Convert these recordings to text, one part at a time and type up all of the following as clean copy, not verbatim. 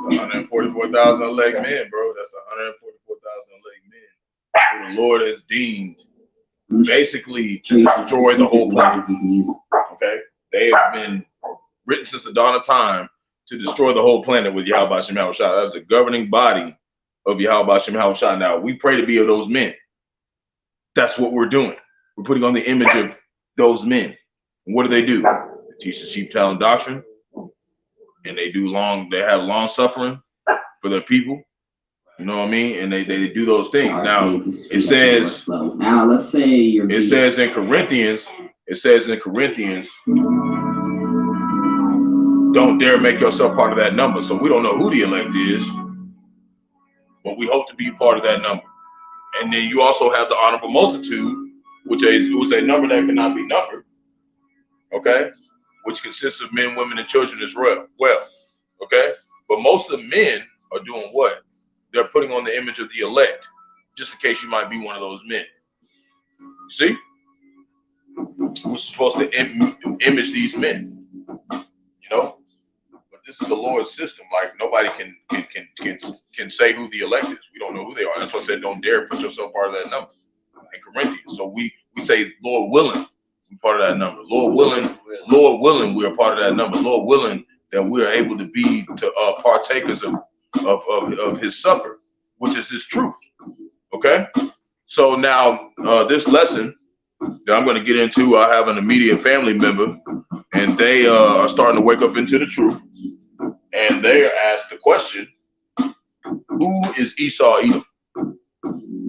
144,000 elect men, bro. That's 144,000 elect men who the Lord has deemed basically to destroy the whole planet. Okay? They have been written since the dawn of time to destroy the whole planet with Yahawashi Yahawashi. That's the governing body of Yahawashi Yahawashi. Now, we pray to be of those men. That's what we're doing. We're putting on the image of those men. And what do? They teach the sheep talent doctrine. And they have long suffering for their people. You know what I mean? And they do those things. Now it says in Corinthians, don't dare make yourself part of that number. So we don't know who the elect is, but we hope to be part of that number. And then you also have the honorable multitude, which is a number that cannot be numbered. Okay? Which consists of men, women, and children as well. Okay? But most of the men are doing what? They're putting on the image of the elect, just in case you might be one of those men. See? We're supposed to image these men, you know? But this is the Lord's system. Like, nobody can say who the elect is. We don't know who they are. That's why I said don't dare put yourself part of that number in Corinthians. So we say, Lord willing, we're part of that number. Lord willing, we're part of that number. Lord willing, that we are able to be partakers of his supper, which is his truth. Okay? So now this lesson that I'm going to get into, I have an immediate family member, and they are starting to wake up into the truth. And they are asked the question, who is Esau Edom?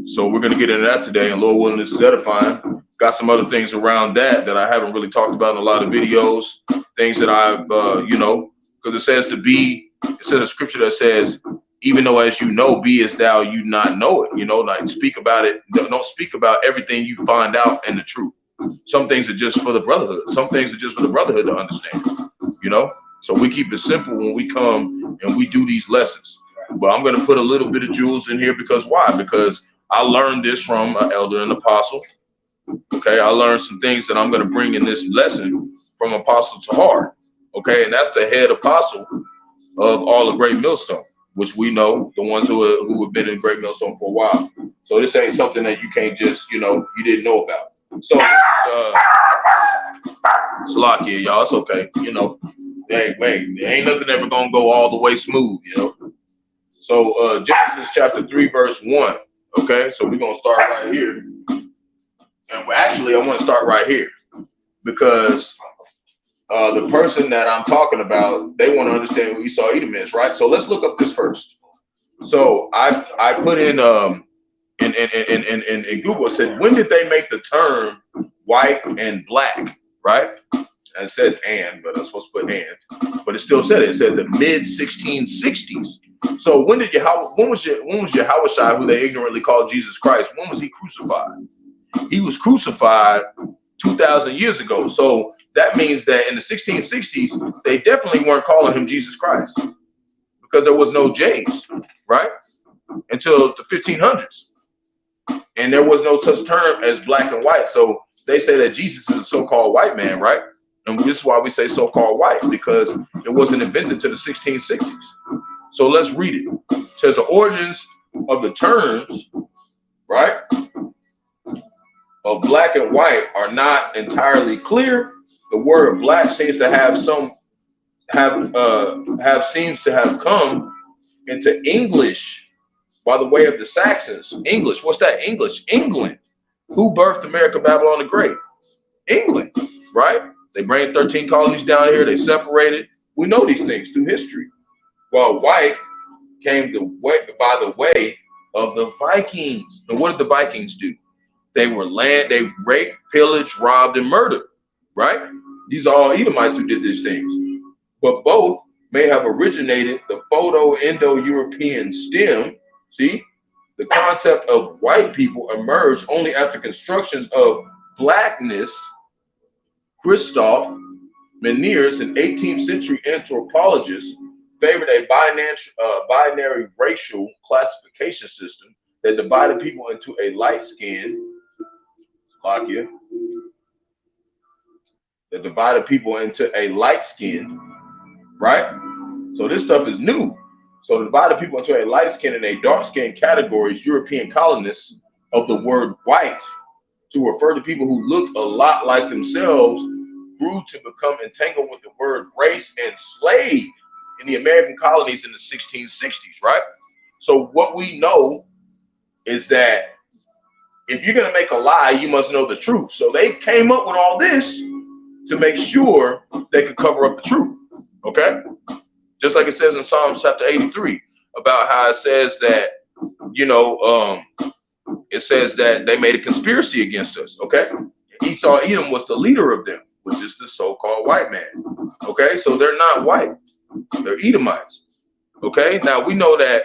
So we're going to get into that today, and Lord willing, this is edifying. Got some other things around that I haven't really talked about in a lot of videos, things that I've, because it says a scripture that says, even though as you know, be as thou you not know it, like speak about it. Don't speak about everything you find out in the truth. Some things are just for the brotherhood. Some things are just for the brotherhood to understand, So we keep it simple when we come and we do these lessons. But I'm going to put a little bit of jewels in here because why? Because I learned this from an elder and apostle. Okay, I learned some things that I'm going to bring in this lesson from Apostle Tahar. Okay, and that's the head apostle of all the Great Millstone, which we know, the ones who have been in Great Millstone for a while. So this ain't something that you can't just, you didn't know about. So it's a lot here, y'all. It's okay, Hey, there ain't nothing ever gonna go all the way smooth, So Genesis chapter 3, verse 1. Okay, so we're gonna start right here. And actually, I want to start right here because the person that I'm talking about, they want to understand who Esau Edom is, right? So let's look up this first. So I put in Google, said, when did they make the term white and black, right? And it says and, but I'm supposed to put and, but it still said it. It said the mid 1660s. So when was Yahawashi, who they ignorantly called Jesus Christ, when was he crucified? He was crucified 2,000 years ago. So that means that in the 1660s, they definitely weren't calling him Jesus Christ because there was no J's, right? Until the 1500s. And there was no such term as black and white. So they say that Jesus is a so-called white man, right? And this is why we say so-called white, because it wasn't invented to the 1660s. So let's read it. It says the origins of the terms, right, of black and white are not entirely clear. The word black seems to seems to have come into English by the way of the Saxons. English, what's that? English, England. Who birthed America, Babylon the Great? England, right? They bring 13 colonies down here. They separated. We know these things through history. While white came by the way of the Vikings. And what did the Vikings do? They raped, pillaged, robbed, and murdered, right? These are all Edomites who did these things. But both may have originated the Indo-European stem. See, the concept of white people emerged only after constructions of blackness. Christoph Meniers, an 18th century anthropologist, favored a binary racial classification system that divided people into a light-skinned, that divided people into a light skin, right? So this stuff is new. So divided people into a light skin and a dark skin categories, European colonists of the word white to refer to people who looked a lot like themselves grew to become entangled with the word race and slave in the American colonies in the 1660s, right? So what we know is that if you're going to make a lie, you must know the truth. So they came up with all this to make sure they could cover up the truth, okay? Just like it says in Psalms chapter 83 about how it says that, you know, it says that they made a conspiracy against us, okay? Esau, Edom was the leader of them, which is the so-called white man, okay? So they're not white, they're Edomites, okay? Now we know that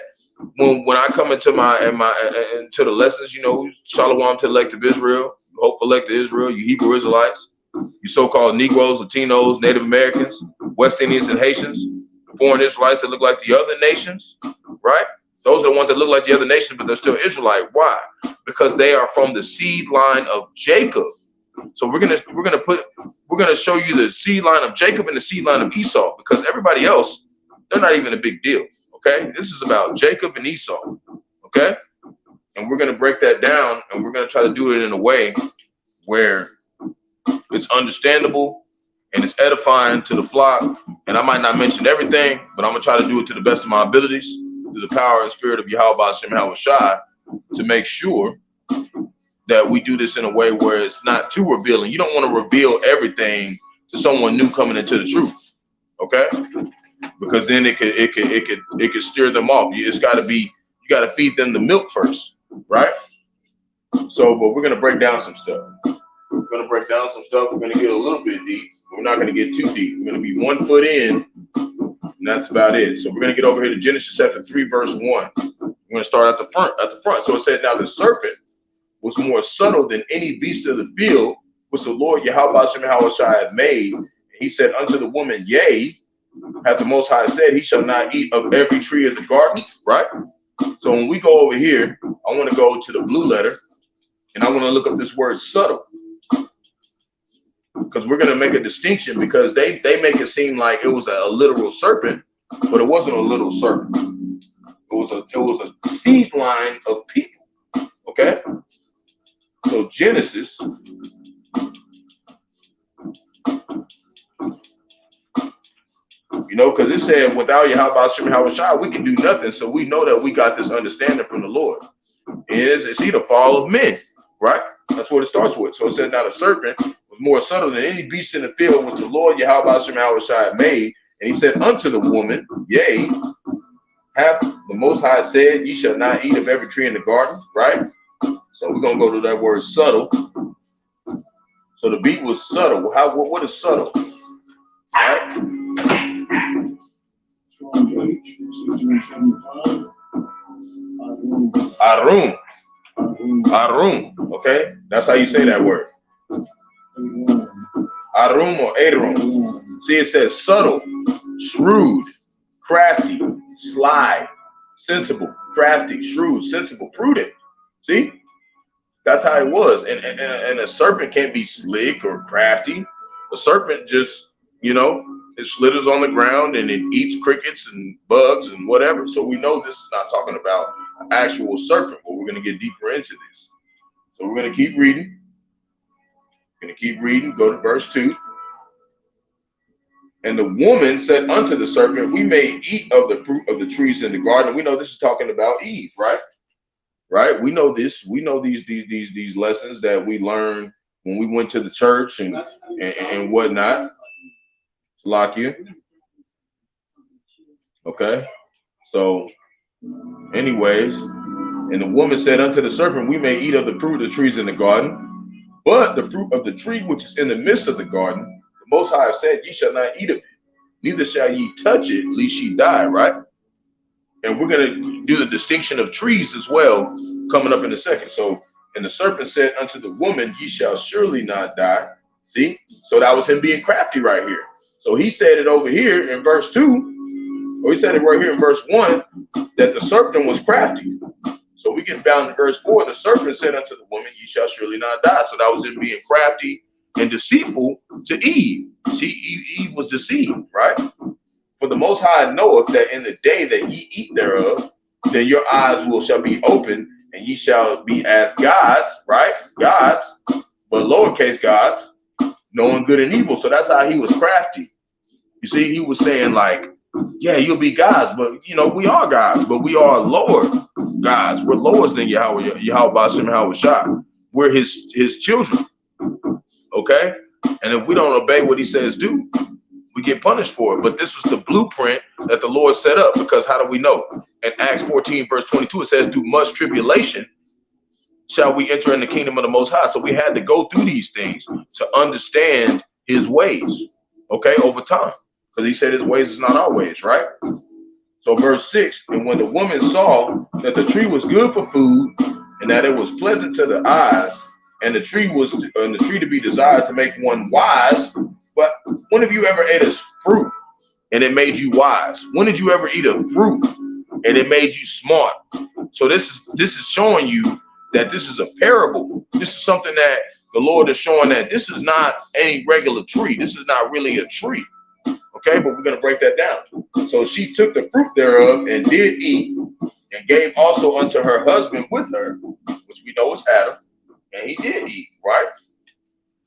when I come into into the lessons, you know, Shalom to elective Israel, hope for elective Israel, you Hebrew Israelites, you so-called Negroes, Latinos, Native Americans, West Indians, and Haitians, foreign Israelites that look like the other nations, right? Those are the ones that look like the other nations, but they're still Israelite. Why? Because they are from the seed line of Jacob. So we're gonna show you the seed line of Jacob and the seed line of Esau, because everybody else, they're not even a big deal. Okay, this is about Jacob and Esau. Okay, and we're gonna break that down, and we're gonna try to do it in a way where it's understandable and it's edifying to the flock. And I might not mention everything, but I'm gonna try to do it to the best of my abilities, through the power and spirit of Yahawah, Bahasham, Yahawashi, to make sure that we do this in a way where it's not too revealing. You don't want to reveal everything to someone new coming into the truth, okay? Because then it could steer them off. You got to feed them the milk first, right? So, but we're gonna break down some stuff. We're gonna break down some stuff. We're gonna get a little bit deep. We're not gonna get too deep. We're gonna be 1 foot in, and that's about it. So we're gonna get over here to Genesis chapter 3, verse 1. We're gonna start at the front. So it said, now the serpent was more subtle than any beast of the field which the Lord Yahawah Yahawashi had made. He said unto the woman, yea, hath the Most High said, he shall not eat of every tree of the garden, right? So when we go over here, I want to go to the blue letter, and I want to look up this word subtle, because we're going to make a distinction, because they make it seem like it was a literal serpent, but it wasn't a little serpent. It was a seed line of people, okay? So Genesis, you know, because it said without Yahawah Yahawashi, we can do nothing. So we know that we got this understanding from the Lord. It's the fall of men, right? That's what it starts with. So it said, now the serpent was more subtle than any beast in the field which the Lord Yahawah Yahawashi had made. And he said unto the woman, yea, hath the Most High said, ye shall not eat of every tree in the garden, right? So we're going to go to that word subtle. So the beat was subtle. What is subtle? Right? Arum. Okay? That's how you say that word. Arum or Edom. See, it says subtle, shrewd, crafty, sly, sensible, crafty, shrewd, sensible, prudent. See? That's how it was. And a serpent can't be slick or crafty. A serpent just, you know, it slithers on the ground and it eats crickets and bugs and whatever. So we know this is not talking about an actual serpent, but we're going to get deeper into this. So we're going to keep reading. Go to verse 2. And the woman said unto the serpent, we may eat of the fruit of the trees in the garden. We know this is talking about Eve, right? Right? We know this. We know these lessons that we learned when we went to the church and whatnot. Lock you. Okay. So, anyways, and the woman said unto the serpent, we may eat of the fruit of the trees in the garden, but the fruit of the tree which is in the midst of the garden, the Most High said, ye shall not eat of it, neither shall ye touch it, lest ye die, right? And we're going to do the distinction of trees as well, coming up in a second. So, and the serpent said unto the woman, ye shall surely not die. See? So that was him being crafty right here. So he said it over here in verse 2, or he said it right here in verse 1, that the serpent was crafty. So we get down to verse 4, the serpent said unto the woman, ye shall surely not die. So that was him being crafty, and deceitful to Eve. Eve was deceived, right? For the Most High knoweth that in the day that ye eat thereof, then your eyes shall be open, and ye shall be as gods, right? Gods, but lowercase gods, knowing good and evil. So that's how he was crafty. You see, he was saying like, yeah, you'll be gods, but you know, we are gods, but we are lower gods. We're lower than Yahawah, Bahasham, Yahawashi. We're his children. Okay? And if we don't obey what he says do, we get punished for it. But this was the blueprint that the Lord set up, because how do we know? In Acts 14, verse 22, it says, through much tribulation shall we enter in the kingdom of the Most High. So we had to go through these things to understand his ways, okay, over time. Because he said his ways is not our ways, right? So verse 6, and when the woman saw that the tree was good for food, and that it was pleasant to the eyes, and the tree to be desired to make one wise. But when have you ever ate a fruit and it made you wise? When did you ever eat a fruit and it made you smart? So this is showing you that this is a parable. This is something that the Lord is showing, that this is not any regular tree. This is not really a tree. Okay, but we're going to break that down. So she took the fruit thereof and did eat, and gave also unto her husband with her, which we know is Adam, and he did eat, right?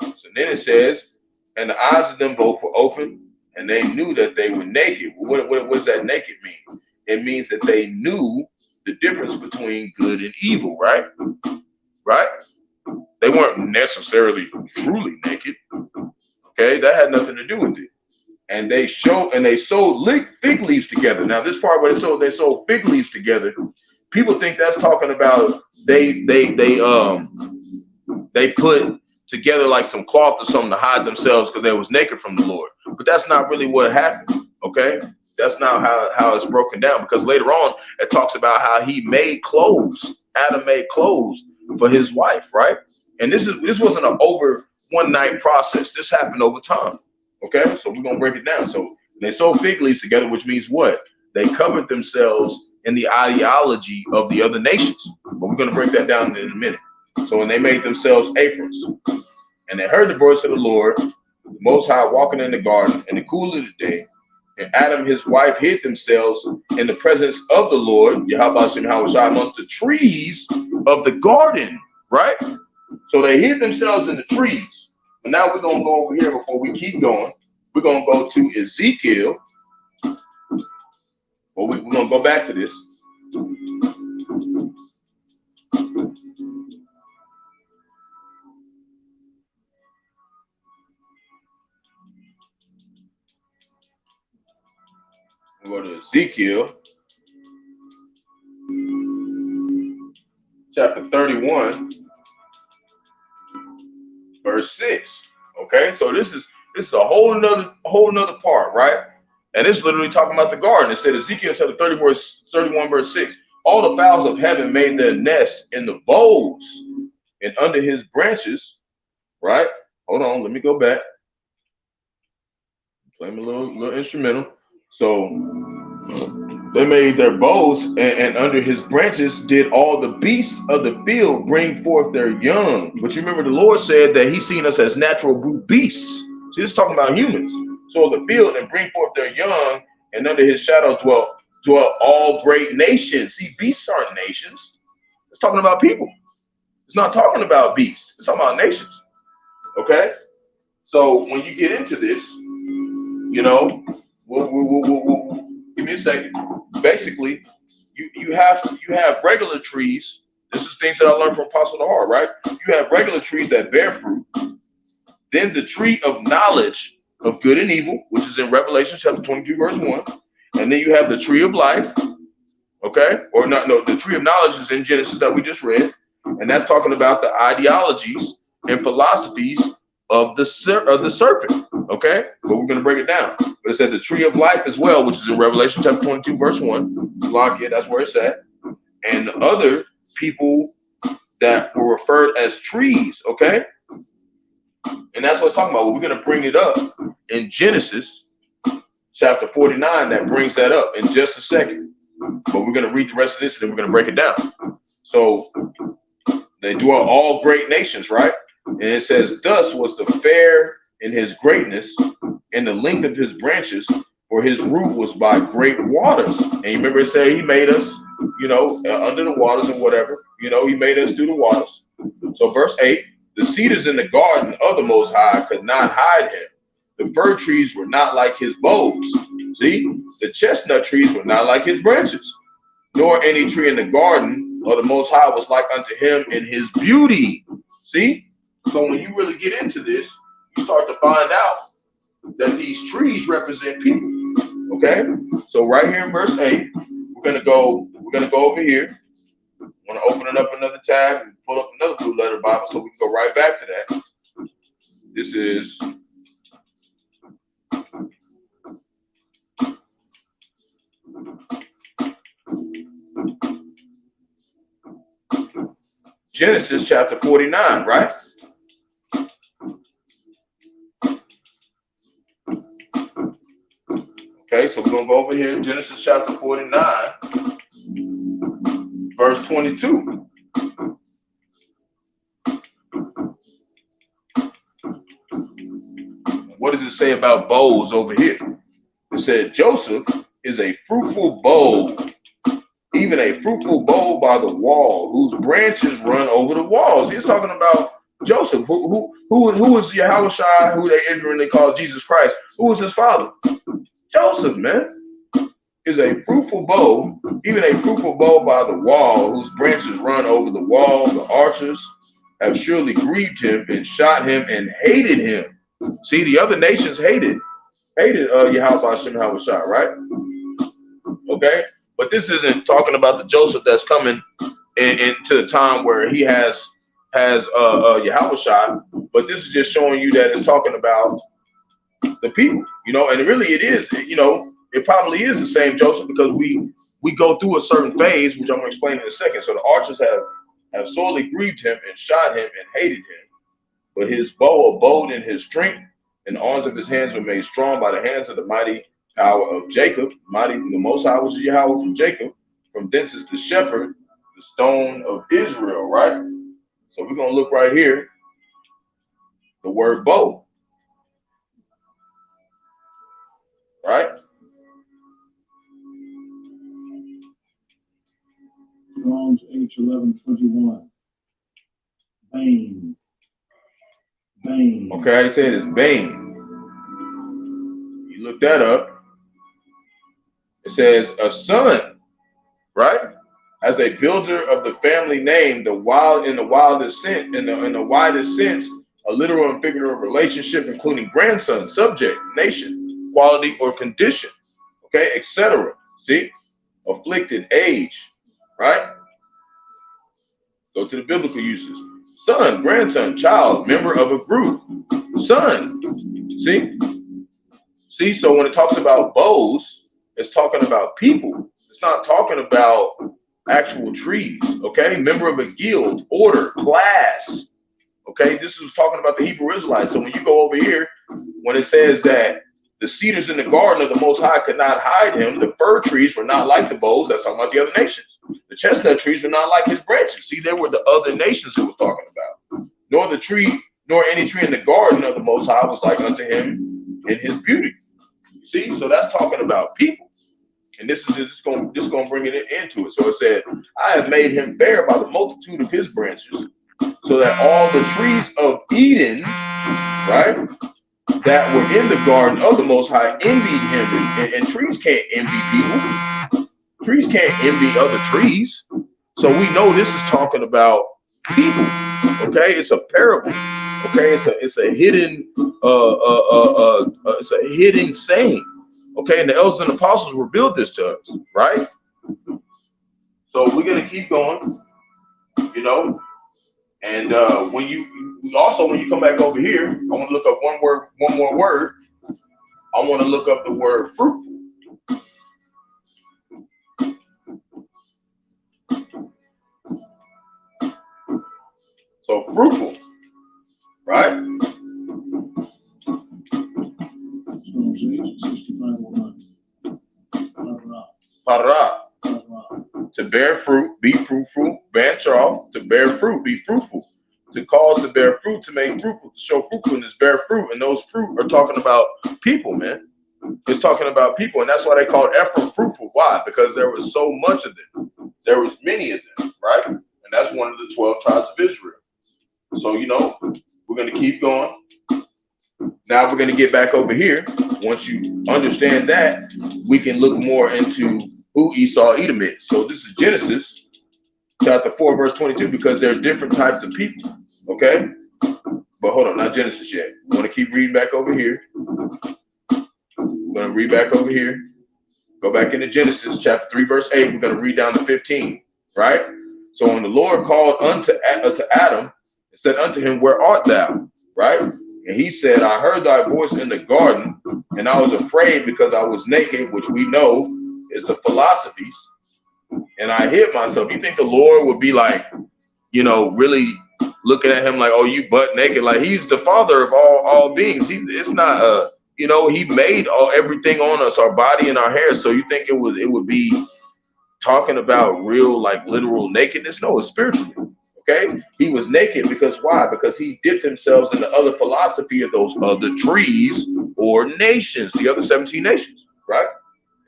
So then it says, and the eyes of them both were open, and they knew that they were naked. What does that naked mean? It means that they knew the difference between good and evil, right? Right? They weren't necessarily truly naked. Okay, that had nothing to do with it. And they sewed fig leaves together. Now, this part where they sewed fig leaves together, people think that's talking about they put together like some cloth or something to hide themselves because they was naked from the Lord. But that's not really what happened. Okay, that's not how it's broken down, because later on it talks about how he made clothes. Adam made clothes for his wife, right? And this wasn't an over one night process. This happened over time. Okay, so we're gonna break it down. So they sewed fig leaves together, which means what? They covered themselves in the ideology of the other nations. But we're gonna break that down in a minute. So when they made themselves aprons, and they heard the voice of the Lord, the Most High, walking in the garden in the cool of the day, and Adam and his wife hid themselves in the presence of the Lord, Yahawashi, amongst the trees of the garden, right? So they hid themselves in the trees. But now we're going to go over here before we keep going. We're going to go to Ezekiel. Well, we're going to go back to this. We'll go to Ezekiel chapter 31. Verse 6. Okay, so this is a whole nother part, right? And it's literally talking about the garden. It said, Ezekiel chapter 31, verse 6. All the fowls of heaven made their nests in the boughs and under his branches, right? Hold on, let me go back. Play me a little instrumental. So they made their boughs, and under his branches did all the beasts of the field bring forth their young. But you remember the Lord said that he's seen us as natural brute beasts. See, this is talking about humans. So the field and bring forth their young, and under his shadow dwell all great nations. See, beasts aren't nations. It's talking about people. It's not talking about beasts. It's talking about nations. Okay? So when you get into this, you know, we'll give me a second. Basically, you have regular trees. This is things that I learned from Apostle Nahar, right? You have regular trees that bear fruit. Then the tree of knowledge of good and evil, which is in Revelation chapter 22, verse 1. And then you have the tree of life, okay? Or not, no, the tree of knowledge is in Genesis that we just read. And that's talking about the ideologies and philosophies of the serpent, okay? But we're going to break it down. But it said the tree of life as well, which is in Revelation chapter 22, verse 1. Lock it, that's where it's at. And the other people that were referred as trees, okay? And that's what it's talking about. We're going to bring it up in Genesis chapter 49. That brings that up in just a second. But we're going to read the rest of this, and then we're going to break it down. So they dwell all great nations, right? And it says, thus was the fair in his greatness, and the length of his branches, for his root was by great waters. And you remember it said he made us, under the waters and whatever. He made us through the waters. So verse 8, the cedars in the garden of the Most High could not hide him. The fir trees were not like his boughs. See, the chestnut trees were not like his branches, nor any tree in the garden of the Most High was like unto him in his beauty. See? So when you really get into this, you start to find out that these trees represent people. Okay? So right here in verse 8, we're gonna go over here. I'm gonna open it up another tab and pull up another blue letter Bible so we can go right back to that. This is Genesis chapter 49, right? Okay, so we're going to go over here, Genesis chapter 49, verse 22. What does it say about boughs over here? It said, Joseph is a fruitful bough, even a fruitful bough by the wall, whose branches run over the walls. He's talking about Joseph, who is Yahawashi, who they ignorantly call Jesus Christ. Who is his father? Joseph, man, is a fruitful bough, even a fruitful bough by the wall, whose branches run over the wall. The archers have surely grieved him and shot him and hated him. See, the other nations hated Yahawah, right? Okay, but this isn't talking about the Joseph that's coming into the time where he has Yahawah, but this is just showing you that it's talking about the people, and really it is, it probably is the same Joseph, because we go through a certain phase, which I'm going to explain in a second. So the archers have sorely grieved him and shot him and hated him, but his bow abode in his strength, and the arms of his hands were made strong by the hands of the mighty power of Jacob. Mighty, the Most High was Yahawah from Jacob. From thence is the shepherd, the stone of Israel, right? So we're going to look right here, the word bow. Right? Strong's H1121. Bane. Okay, I said it's Bane. You look that up. It says a son, right? As a builder of the family name, in the widest sense, a literal and figurative relationship, including grandson, subject, nation, quality, or condition, okay, etc. See, afflicted, age, right? Go to the biblical uses. Son, grandson, child, member of a group. Son, see. So when it talks about bows, it's talking about people. It's not talking about actual trees. Okay, member of a guild, order, class. Okay, this is talking about the Hebrew Israelites. So when you go over here, when it says that the cedars in the garden of the Most High could not hide him, the fir trees were not like the boughs. That's talking about the other nations. The chestnut trees were not like his branches. See, they were the other nations it was talking about. Nor any tree in the garden of the Most High was like unto him in his beauty. See, so that's talking about people. And this is going to bring it into it. So it said, I have made him fair by the multitude of his branches, so that all the trees of Eden, right, that were in the garden of the Most High envied him. And trees can't envy people. Trees can't envy other trees. So we know this is talking about people. Okay, it's a parable. Okay, it's a hidden it's a hidden saying. Okay, and the elders and apostles revealed this to us, right? So we're gonna keep going, and when you come back over here, I want to look up one more word. I want to look up the word fruitful. So fruitful, right? Barak. To bear fruit, be fruitful, branch off, to bear fruit, be fruitful, to cause to bear fruit, to make fruitful, to show fruitfulness, bear fruit. And those fruit are talking about people, man. It's talking about people. And that's why they called Ephraim fruitful. Why? Because there was so much of them. There was many of them, right? And that's one of the 12 tribes of Israel. So, you know, we're going to keep going. Now we're going to get back over here. Once you understand that, we can look more into who Esau, Edom is. So this is Genesis chapter 4, verse 22, because there are different types of people, okay? But hold on, not Genesis yet. We want to keep reading back over here. We're going to read back over here. Go back into Genesis chapter 3, verse 8. We're going to read down to 15, right? So when the Lord called unto Adam and said unto him, where art thou, right? And he said, I heard thy voice in the garden, and I was afraid because I was naked, which we know is the philosophies, and I hid myself. You think the Lord would be like, you know, really looking at him like, oh, you butt naked? Like, he's the father of all beings. It's not, you know, he made everything on us, our body and our hair. So you think it would be talking about real, like, literal nakedness? No, it's spiritually. Okay, he was naked because why? Because he dipped himself in the other philosophy of those other trees or nations, the other 17 nations, right?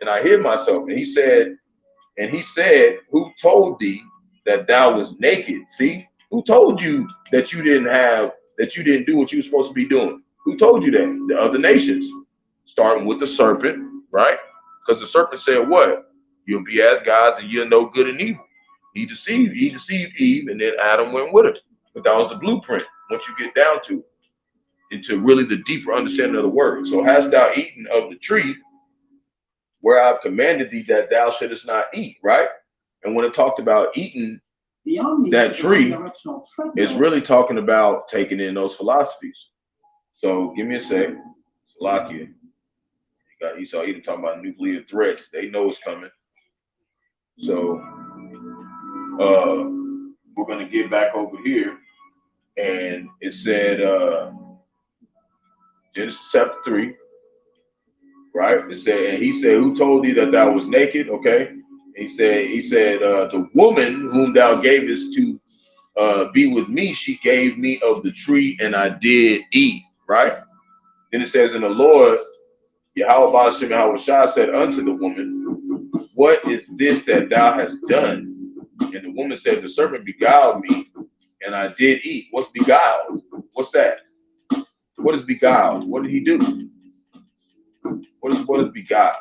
And I hid myself. And he said, who told thee that thou was naked? See, who told you that you didn't do what you were supposed to be doing? Who told you that? The other nations, starting with the serpent, right? Because the serpent said what? You'll be as gods and you'll know good and evil. He deceived Eve, and then Adam went with her. But that was the blueprint. Once you get down to into really the deeper understanding of the word. So hast thou eaten of the tree where I've commanded thee that thou shouldest not eat, right? And when it talked about eating that tree, it's really talking about taking in those philosophies. So give me a sec. Salakia. You got Esau Edom talking about nuclear threats. They know it's coming. So we're going to get back over here, and it said Genesis chapter 3, right? It said, and he said, who told thee that thou was naked? Okay. He said the woman whom thou gavest to be with me, she gave me of the tree, and I did eat, right? Then it says, and the Lord Yahawah Bahasham Yahawashi said unto the woman, what is this that thou hast done? And the woman said, the serpent beguiled me, and I did eat. What's beguiled? What's that? What is beguiled? What did he do? What is beguiled?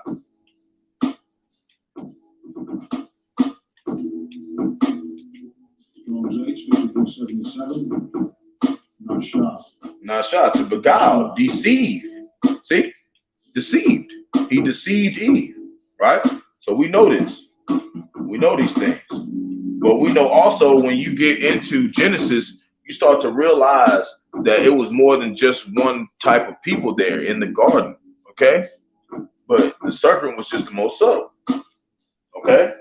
Nasha, to beguile, deceive. See? Deceived. He deceived Eve, right? So we know this. We know these things. But we know also when you get into Genesis, you start to realize that it was more than just one type of people there in the garden, okay? But the serpent was just the most subtle, okay?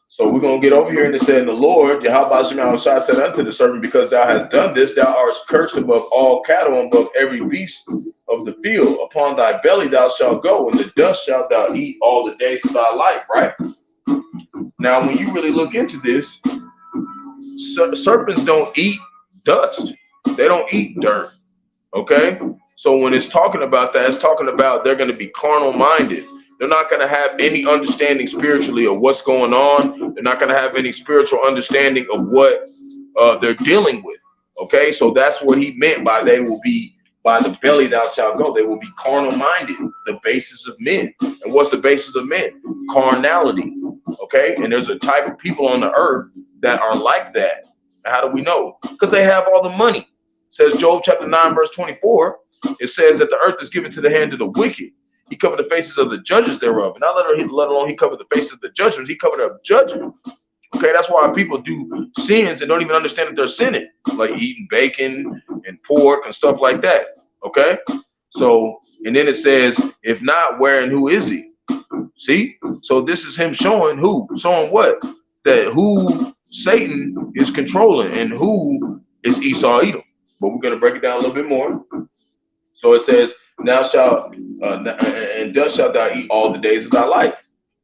So we're going to get over here, and it said, the Lord, Yahawah said unto the serpent, because thou hast done this, thou art cursed above all cattle and above every beast of the field. Upon thy belly thou shalt go, and the dust shalt thou eat all the days of thy life, right? Now, when you really look into this, serpents don't eat dust. They don't eat dirt, okay? So when it's talking about that, it's talking about they're going to be carnal minded. They're not going to have any understanding spiritually of what's going on. They're not going to have any spiritual understanding of what they're dealing with, okay? So that's what he meant by they will be, by the belly thou shalt go. They will be carnal minded, the basis of men. And what's the basis of men? Carnality, okay? And there's a type of people on the earth that are like that. How do we know? Because they have all the money. It says Job chapter 9, verse 24, it says that the earth is given to the hand of the wicked. He covered the faces of the judges thereof. And not let alone he covered the faces of the judgments, he covered up judgment. Okay, that's why people do sins and don't even understand that they're sinning, like eating bacon and pork and stuff like that. Okay, so, and then it says, if not, where and who is he? See, so this is him showing who, showing what? That who Satan is controlling and who is Esau Edom. But we're going to break it down a little bit more. So it says, now shalt, and thus shalt thou eat all the days of thy life.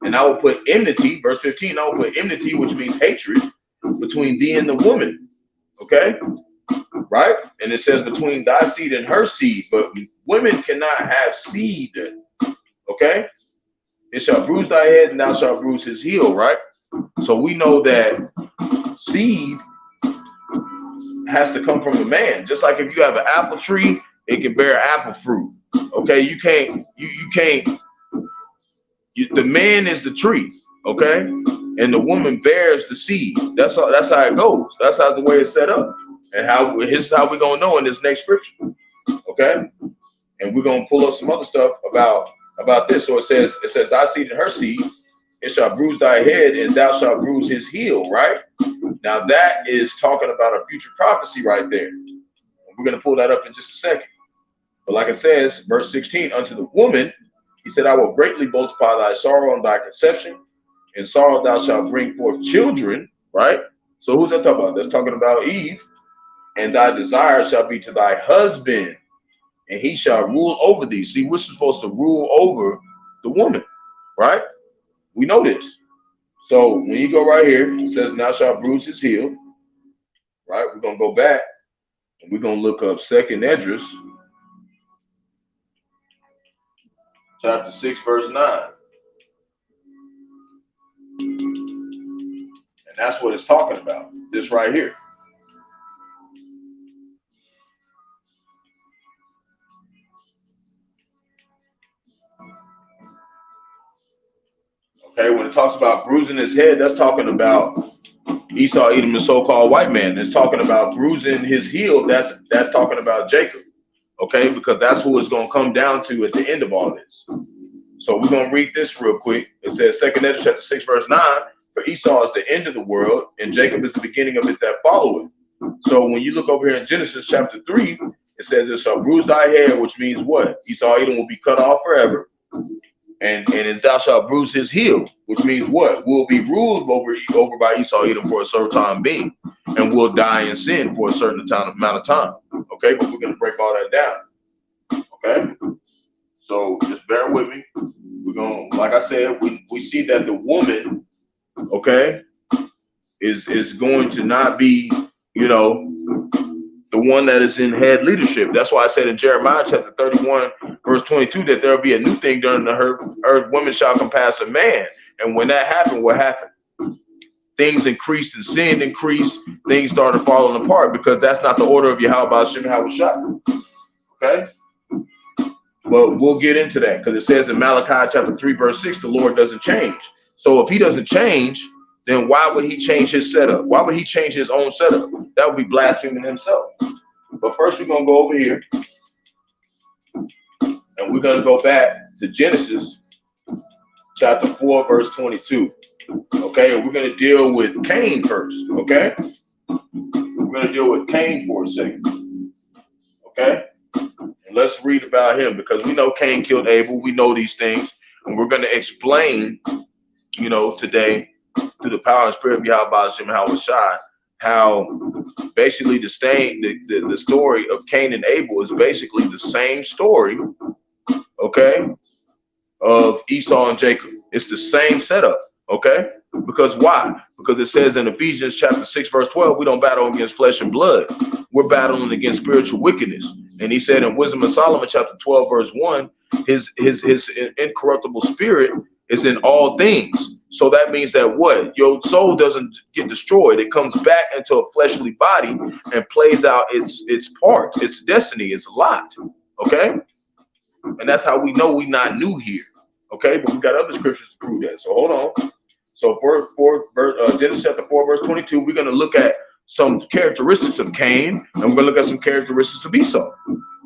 And I will put enmity, verse 15, I will put enmity, which means hatred, between thee and the woman, Okay, right? And it says between thy seed and her seed, but women cannot have seed. Okay, it shall bruise thy head and thou shalt bruise his heel, right? So we know that seed has to come from a man. Just like if you have an apple tree, it can bear apple fruit. Okay, you can't, the man is the tree, okay? And the woman bears the seed. That's how it goes. That's how the way it's set up. And here's how we're gonna know in this next scripture. Okay? And we're gonna pull up some other stuff about this. So it says, thy seed and her seed, it shall bruise thy head, and thou shalt bruise his heel, right? Now that is talking about a future prophecy right there. We're gonna pull that up in just a second. But like it says, verse 16, unto the woman, he said, I will greatly multiply thy sorrow and thy conception. In sorrow thou shalt bring forth children, right? So who's that talking about? That's talking about Eve. And thy desire shall be to thy husband, and he shall rule over thee. See, we're supposed to rule over the woman, right? We know this. So when you go right here, it says, now shall bruise his heel, right? We're going to go back, and we're going to look up 2nd Esdras, chapter 6, verse 9. And that's what it's talking about, this right here. Okay, when it talks about bruising his head, that's talking about Esau, Edom, the so-called white man. It's talking about bruising his heel. That's talking about Jacob. Okay, because that's who it's going to come down to at the end of all this. So we're going to read this real quick. It says 2nd Esdras chapter 6, verse 9, for Esau is the end of the world, and Jacob is the beginning of it that followeth. So when you look over here in Genesis chapter 3, it says, it shall bruise thy head, which means what? Esau, Edom will be cut off forever. And thou shalt bruise his heel, which means what? We'll be ruled over by Esau, Edom for a certain time being, and we'll die in sin for a certain amount of time. Okay, but we're going to break all that down. Okay, so just bear with me. We're going to, like I said, we see that the woman, okay, is going to not be, the one that is in head leadership. That's why I said in Jeremiah chapter 31, verse 22, that there'll be a new thing during the earth, women shall compass a man. And when that happened, what happened? Things increased and sin increased. Things started falling apart because that's not the order of Yahawah, Bahasham, Yahawashi. Okay? But we'll get into that because it says in Malachi chapter 3, verse 6, the Lord doesn't change. So if he doesn't change, then why would he change his setup? Why would he change his own setup? That would be blaspheming himself. But first we're going to go over here and we're going to go back to Genesis chapter 4, verse 22. Okay, and we're going to deal with Cain first. Okay, we're going to deal with Cain for a second. Okay, and let's read about him because we know Cain killed Abel. We know these things, and we're going to explain, today through the power and spirit of Yahawah, Bahasham, Yahawashi, how basically the story of Cain and Abel is basically the same story, okay, of Esau and Jacob. It's the same setup, okay? Because why? Because it says in Ephesians chapter 6, verse 12, we don't battle against flesh and blood. We're battling against spiritual wickedness. And he said in Wisdom of Solomon chapter 12, verse 1, his incorruptible spirit is in all things. So that means that what? Your soul doesn't get destroyed. It comes back into a fleshly body and plays out its part, its destiny, its lot. Okay? And that's how we know we're not new here. Okay? But we got other scriptures to prove that. So hold on. So Genesis chapter 4, verse 22, we're going to look at some characteristics of Cain, and we're going to look at some characteristics of Esau.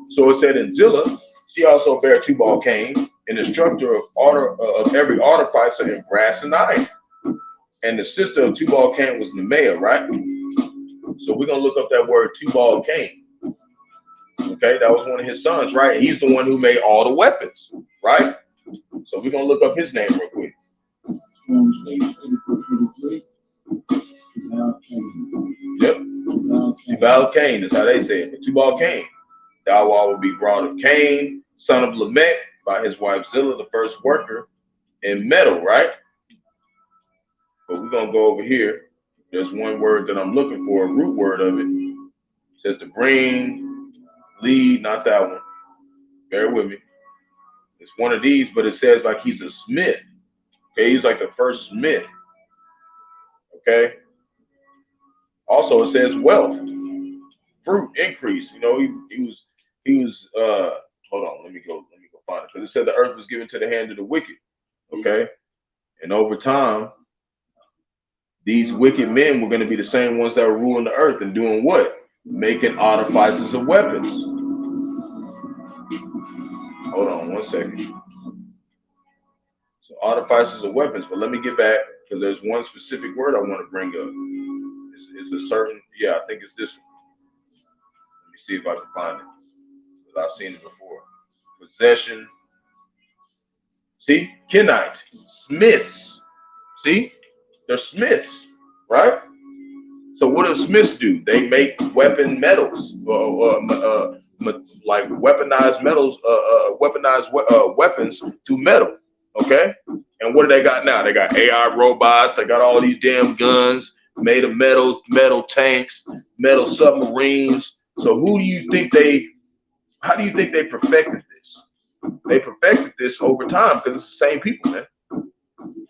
So it said in Zillah, she also bare Tubal Cain, an instructor of every artificer in brass and iron. And the sister of Tubal Cain was Nemea, right? So we're going to look up that word Tubal Cain. Okay, that was one of his sons, right? And he's the one who made all the weapons, right? So we're going to look up his name real quick. Yep. Tubal Cain is how they say it. But Tubal Cain. Yahawah will be brought of Cain, son of Lamech, by his wife Zillah, the first worker in metal, right? But we're going to go over here. There's one word that I'm looking for, a root word of it. It says to bring, lead, not that one. Bear with me. It's one of these, but it says like he's a smith. Okay, he's like the first smith. Okay. Also, it says wealth, fruit, increase. You know, he was. Hold on, let me go find it, because it said the earth was given to the hand of the wicked. Okay, and over time, these wicked men were going to be the same ones that were ruling the earth and doing what? Making artifices of weapons. Hold on 1 second. So artifices of weapons, but let me get back, because there's one specific word I want to bring up. It's a certain, yeah, I think it's this one. Let me see if I can find it, because I've seen it before. Possession. See, Kenite, smiths. See, they're smiths, right? So what do smiths do? They make weapon metals, like weaponized metals, weapons through metal. Okay, and what do they got now? They got AI robots. They got all these damn guns made of metal tanks, metal submarines. So how do you think they perfected this? They perfected this over time, because it's the same people, man.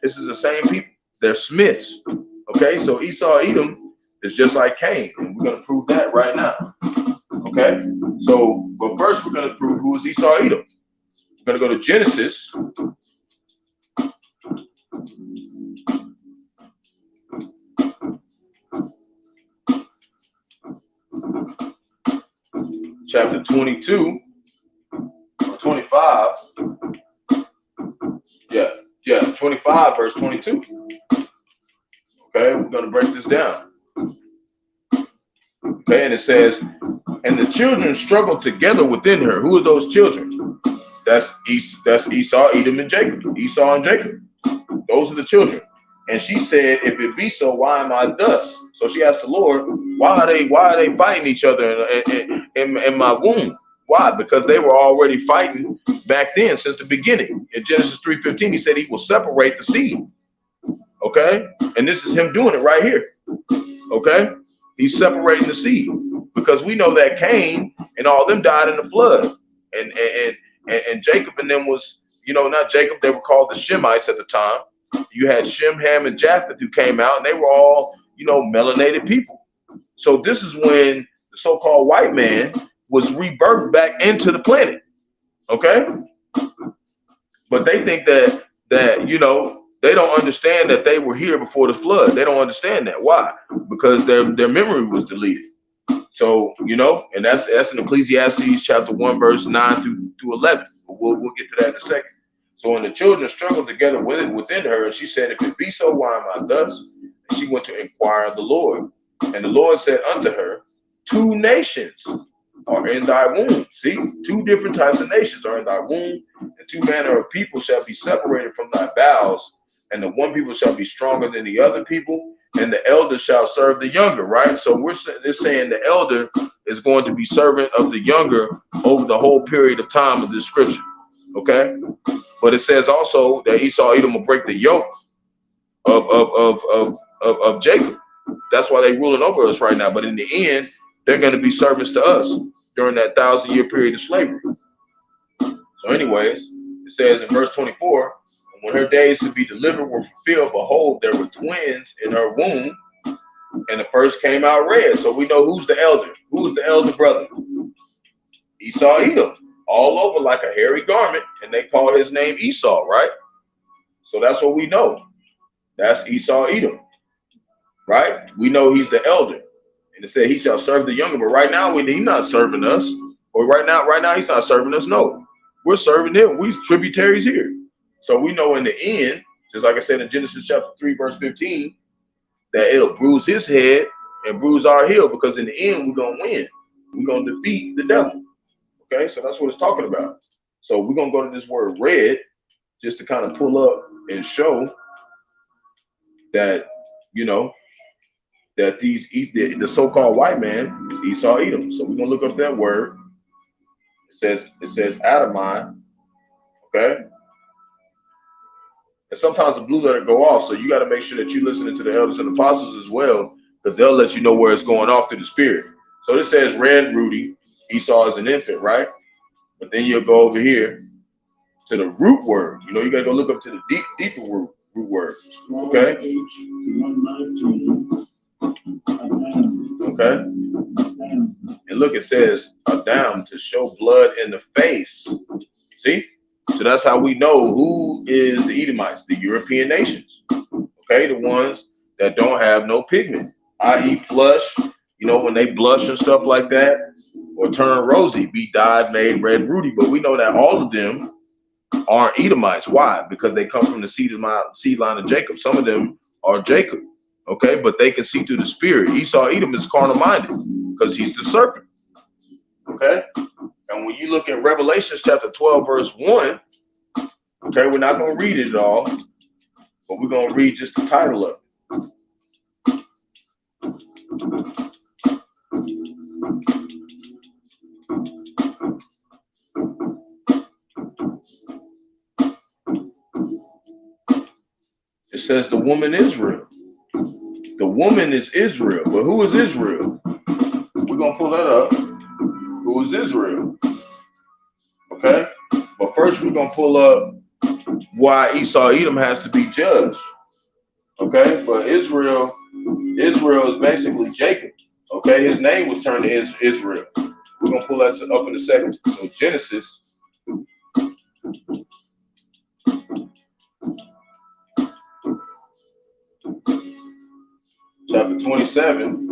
This is the same people. They're smiths. Okay, so Esau, Edom is just like Cain, and we're gonna prove that right now. Okay, so but first we're gonna prove who is Esau, Edom. We're gonna go to Genesis. Chapter 22 or 25. Yeah, 25 verse 22. Okay, we're going to break this down. Okay, and it says, and the children struggled together within her. Who are those children? That's Esau, Edom, and Jacob. Esau and Jacob. Those are the children. And she said, if it be so, why am I thus? So she asked the Lord, why are they fighting each other in my womb? Why? Because they were already fighting back then since the beginning. In Genesis 3:15, he said he will separate the seed. Okay? And this is him doing it right here. Okay? He's separating the seed, because we know that Cain and all them died in the flood. And Jacob and them was, not Jacob, they were called the Shemites at the time. You had Shem, Ham, and Japheth who came out, and they were all, melanated people. So this is when the so-called white man was rebirthed back into the planet. Okay? But they think that they don't understand that they were here before the flood. They don't understand that. Why? Because their memory was deleted. So, and that's in Ecclesiastes chapter 1, verse 9 through 11. But we'll get to that in a second. So when the children struggled together within her, and she said, if it be so, why am I thus? And she went to inquire of the Lord. And the Lord said unto her, 2 nations are in thy womb. See, 2 different types of nations are in thy womb, and 2 manner of people shall be separated from thy bowels, and the one people shall be stronger than the other people, and the elder shall serve the younger, right? So they're saying the elder is going to be servant of the younger over the whole period of time of this scripture. Okay? But it says also that Esau, Edom will break the yoke of Jacob. That's why they're ruling over us right now. But in the end, they're going to be servants to us during that 1,000-year period of slavery. So anyways, it says in verse 24, when her days to be delivered were fulfilled, behold, there were twins in her womb, and the first came out red. So we know who's the elder. Who's the elder brother? Esau, Edom, all over like a hairy garment, and they call his name Esau, right? So that's what we know. That's Esau, Edom, right? We know he's the elder. And it said he shall serve the younger, but right now he's not serving us. Or right now he's not serving us. No, we're serving him. We're tributaries here. So we know in the end, just like I said in Genesis chapter 3, verse 15, that it'll bruise his head and bruise our heel, because in the end we're gonna win. We're gonna defeat the devil. Okay, so that's what it's talking about. So we're gonna go to this word red just to kind of pull up and show that that the so-called white man, Esau, Edom. So we're gonna look up that word. It says Adamai. Okay. And sometimes the blue letter go off, so you got to make sure that you're listening to the elders and apostles as well, because they'll let you know where it's going off through the spirit. So this says red Rudy, Esau is an infant, right? But then you'll go over here to the root word. You know, you gotta go look up to the deeper root word. Okay? Okay? And look, it says Adam, to show blood in the face. See? So that's how we know who is the Edomites, the European nations. Okay, the ones that don't have no pigment, i.e. flush, you know, when they blush and stuff like that, or turn rosy, be dyed, made red Rudy. But we know that all of them aren't Edomites. Why? Because they come from the seed line of Jacob. Some of them are Jacob. Okay, but they can see through the spirit. Esau, Edom is carnal minded because he's the serpent. Okay, and when you look at Revelation chapter 12, verse 1, okay, we're not going to read it at all, but we're going to read just the title of it. It says the woman Israel. The woman is Israel. But who is Israel? We're going to pull that up. Who is Israel? Okay? But first we're going to pull up why Esau Edom has to be judged. Okay? But Israel is basically Jacob. Okay? His name was turned to Israel. We're going to pull that up in a second. So Genesis. Chapter 27.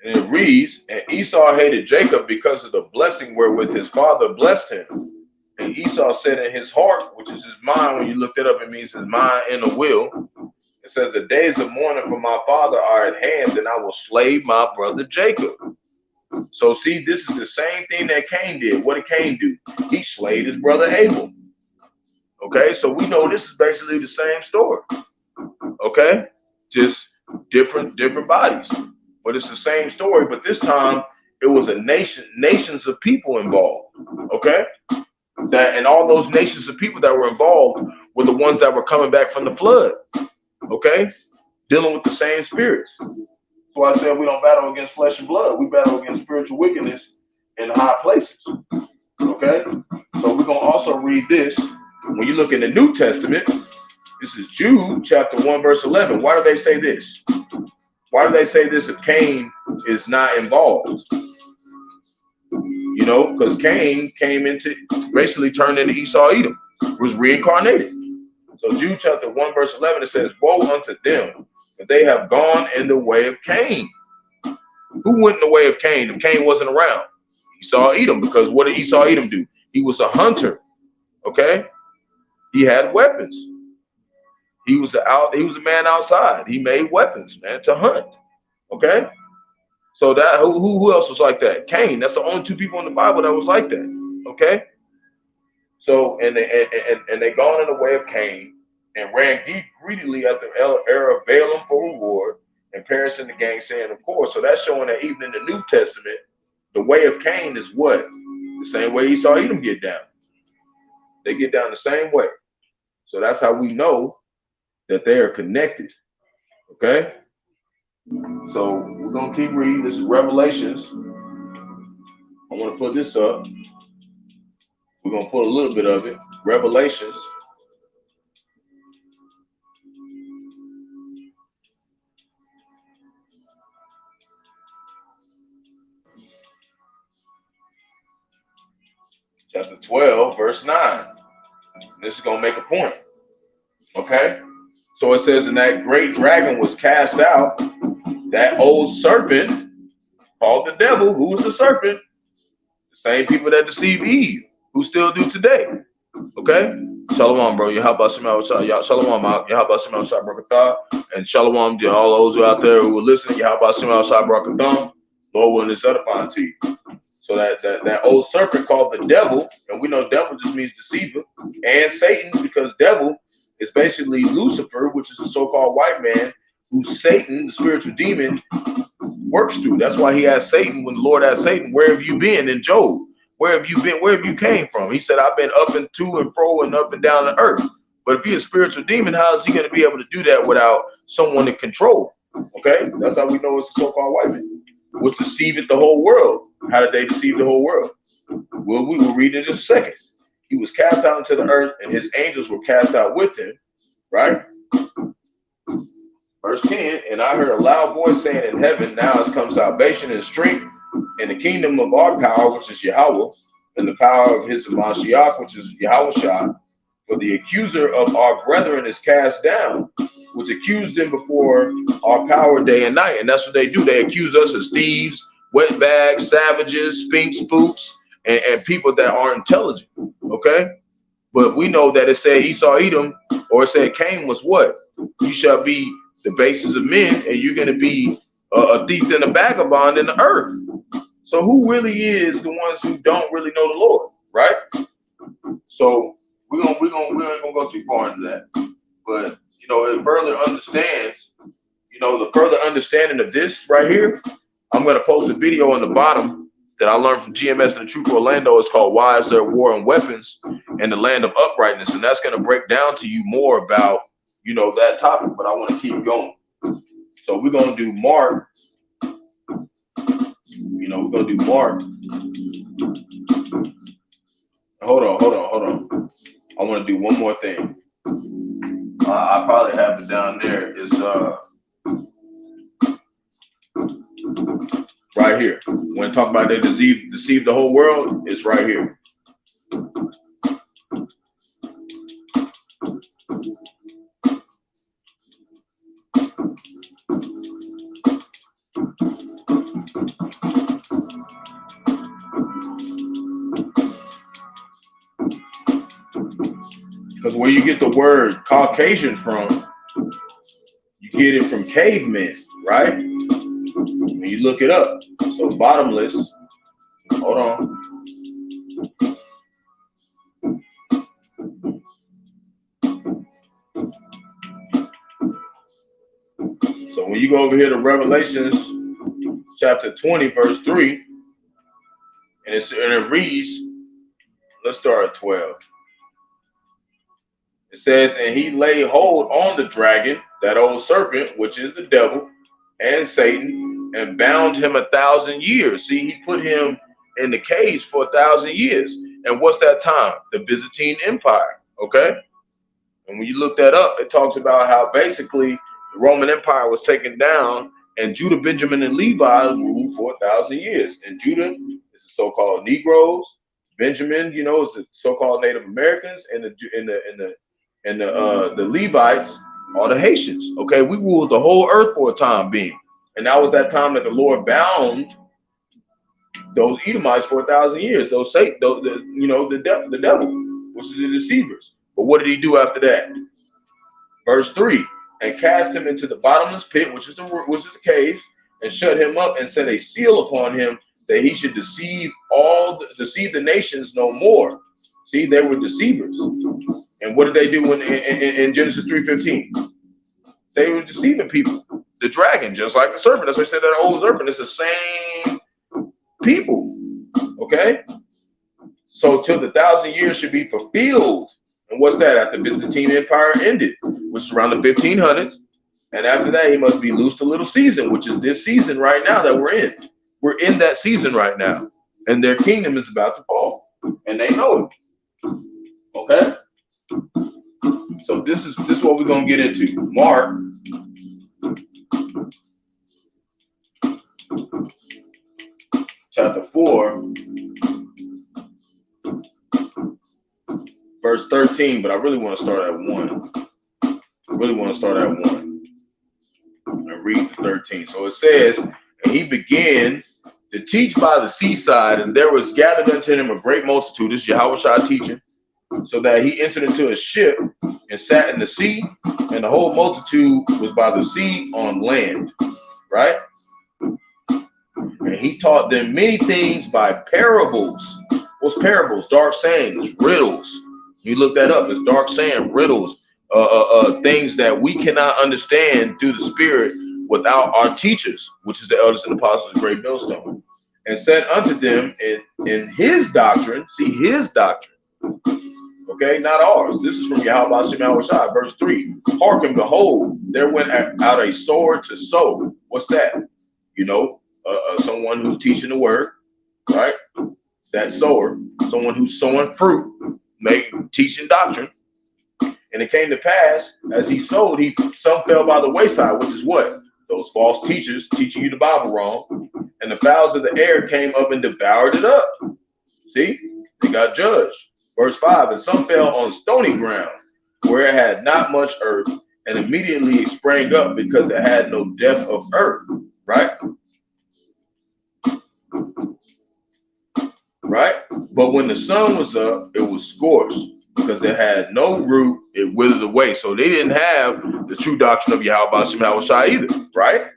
And it reads, and Esau hated Jacob because of the blessing wherewith his father blessed him. And Esau said in his heart, which is his mind, when you look it up, it means his mind and a will. It says, the days of mourning for my father are at hand, and I will slay my brother Jacob. So see, this is the same thing that Cain did. What did Cain do? He slayed his brother Abel. Okay, so we know this is basically the same story. Okay, just different bodies. But it's the same story, but this time it was nations of people involved. Okay? That and all those nations of people that were involved were the ones that were coming back from the flood. Okay? Dealing with the same spirits. That's why I said we don't battle against flesh and blood. We battle against spiritual wickedness in high places. Okay? So we're gonna also read this. When you look in the New Testament, this is Jude chapter 1, verse 11. Why do they say this? Why do they say this if Cain is not involved? You know, because Cain came into, basically turned into Esau Edom, was reincarnated. So Jude chapter 1, verse 11, it says, woe unto them, that they have gone in the way of Cain. Who went in the way of Cain if Cain wasn't around? Esau Edom, because what did Esau Edom do? He was a hunter, okay? He had weapons. He was a man outside. He made weapons, man, to hunt. Okay? So that who else was like that? Cain. That's the only two people in the Bible that was like that. Okay? So and they gone in the way of Cain and ran greedily at the era of Balaam for reward and perished in the gang saying, of course. So that's showing that even in the New Testament, the way of Cain is what? The same way Esau Edom get down. They get down the same way. So that's how we know that they are connected. Okay? So we're going to keep reading. This is Revelations. I want to put this up. We're going to put a little bit of it. Revelations. Chapter 12, verse 9. This is going to make a point. Okay? So it says, and that great dragon was cast out, that old serpent called the devil, who was the serpent, the same people that deceive Eve, who still do today. Okay? Shalom, bro. Yahawashi, Shalom, Yahawashi, Barak, and Shalom to all those who out there who are listening. Yahawashi, Barak, Lord willing, is edifying to you. So that old serpent called the devil, and we know devil just means deceiver, and Satan, because devil is basically Lucifer, which is a so-called white man, who Satan, the spiritual demon, works through. That's why he asked Satan, when the Lord asked Satan, where have you been in Job? where have you been? Where have you came from? He said, I've been up and to and fro and up and down the earth. But if he's a spiritual demon, how is he going to be able to do that without someone to control? Okay, that's how we know it's the so-called white man. Was deceived the whole world. How did they deceive the whole world? Well, we will read it in a second. He was cast out into the earth, and his angels were cast out with him. Right? Verse 10, and I heard a loud voice saying in heaven, now has come salvation and strength in the kingdom of our power, which is Yahawah, and the power of his Mashiach, which is Yahawashi. For the accuser of our brethren is cast down, which accused them before our power day and night. And that's what they do. They accuse us as thieves, wetbags, savages, spooks, and people that aren't intelligent. Okay? But we know that it said Esau, Edom, or it said Cain was what? You shall be the basis of men, and you're going to be a thief and a vagabond in the earth. So who really is the ones who don't really know the Lord, right? So we ain't gonna go too far into that. But you know, it further understands, you know, the further understanding of this right here. I'm gonna post a video on the bottom that I learned from GMS and the Truth for Orlando. It's called Why Is There War and Weapons in the Land of Uprightness, and that's gonna break down to you more about, you know, that topic. But I want to keep going. So we're gonna do Mark. You know, we're gonna do Mark. Hold on. I want to do one more thing. I probably have it down there. It's right here. When I talk about they deceive the whole world, it's right here. Because where you get the word Caucasian from, you get it from cavemen, right? When you look it up. So bottomless, hold on. So when you go over here to Revelations chapter 20, verse 3, and it reads, let's start at 12. It says, and he laid hold on the dragon, that old serpent, which is the devil, and Satan, and bound him 1,000 years. See, he put him in the cage for 1,000 years. And what's that time? The Byzantine Empire, okay? And when you look that up, it talks about how basically the Roman Empire was taken down, and Judah, Benjamin, and Levi ruled for 1,000 years. And Judah is the so-called Negroes. Benjamin, you know, is the so-called Native Americans, and the Levites are the Haitians. Okay, we ruled the whole earth for a time being, and that was that time that the Lord bound those Edomites for 1,000 years. Those Satan, the devil, which is the deceivers. But what did he do after that? Verse 3: and cast him into the bottomless pit, which is the cave, and shut him up, and set a seal upon him, that he should deceive the nations no more. See, they were deceivers. And what did they do in Genesis 3:15? They were deceiving people. The dragon, just like the serpent. That's why I said that old serpent. It's the same people. Okay? So till the 1,000 years should be fulfilled. And what's that? After the Byzantine Empire ended, which is around the 1500s. And after that, he must be loosed a little season, which is this season right now that we're in. We're in that season right now. And their kingdom is about to fall. And they know it. Okay? So this is what we're gonna get into. Mark chapter 4, verse 13, but I really want to start at 1. And read the 13. So it says, and he began to teach by the seaside, and there was gathered unto him a great multitude. This is Yahawashi teaching. So that he entered into a ship and sat in the sea, and the whole multitude was by the sea on land, right? And he taught them many things by parables. What's parables? Dark sayings, riddles. You look that up. It's dark saying, riddles, things that we cannot understand through the Spirit without our teachers, which is the elders and apostles of Great Millstone. and said unto them in his doctrine, see his doctrine, okay, not ours. This is from Yahawashi, verse 3. Hearken, behold, there went out a sower to sow. What's that? You know, someone who's teaching the word, right? That sower, someone who's sowing fruit, teaching doctrine. And it came to pass, as he sowed, some fell by the wayside, which is what? Those false teachers teaching you the Bible wrong. And the fowls of the air came up and devoured it up. See, they got judged. Verse 5, and some fell on stony ground, where it had not much earth, and immediately it sprang up because it had no depth of earth. Right? Right? But when the sun was up, it was scorched, because it had no root, it withered away. So they didn't have the true doctrine of Yahawah either, right?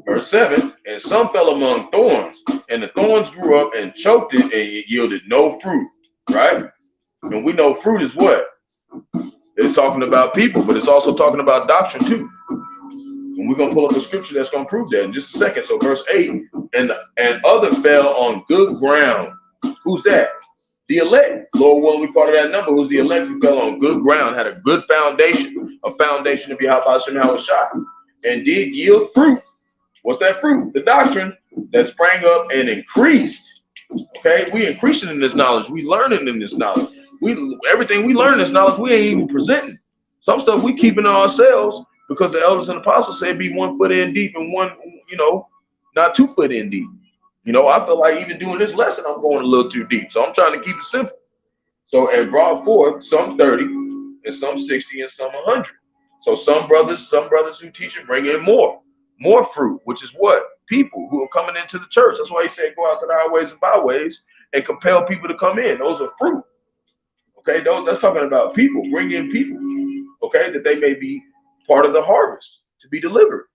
Verse 7, and some fell among thorns, and the thorns grew up and choked it, and it yielded no fruit, right? And we know fruit is what? It's talking about people, but it's also talking about doctrine too. And we're going to pull up the scripture that's going to prove that in just a second. So verse 8, and other fell on good ground. Who's that? The elect. Lord willing, we part of that number. Who's the elect who fell on good ground, had a good foundation, a foundation of Yahawashi, and did yield fruit. What's that fruit? The doctrine that sprang up and increased. Okay, we increasing in this knowledge. We learning in this knowledge. Everything we learn in this knowledge, we ain't even presenting. Some stuff we keeping to ourselves because the elders and apostles say be 1 foot in deep and one, not 2 foot in deep. I feel like even doing this lesson, I'm going a little too deep. So I'm trying to keep it simple. So, and brought forth some 30 and some 60 and some 100. So some brothers who teach and bring in more fruit, which is what? People who are coming into the church. That's why he said, go out to the highways and byways and compel people to come in. Those are fruit. Okay, that's talking about people. Bring in people. Okay, that they may be part of the harvest to be delivered.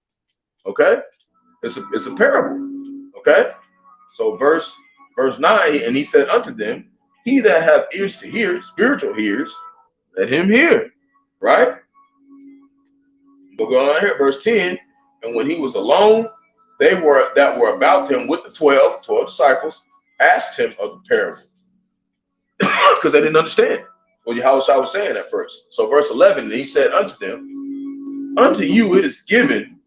Okay, it's a parable. Okay. So verse 9, and he said unto them, he that hath ears to hear, spiritual ears, let him hear. Right? We'll go on here, verse 10, and when he was alone, they that were about him with the 12 disciples, asked him of the parable. Because they didn't understand what Yahawashi was saying at first. So verse 11, and he said unto them, unto you it is given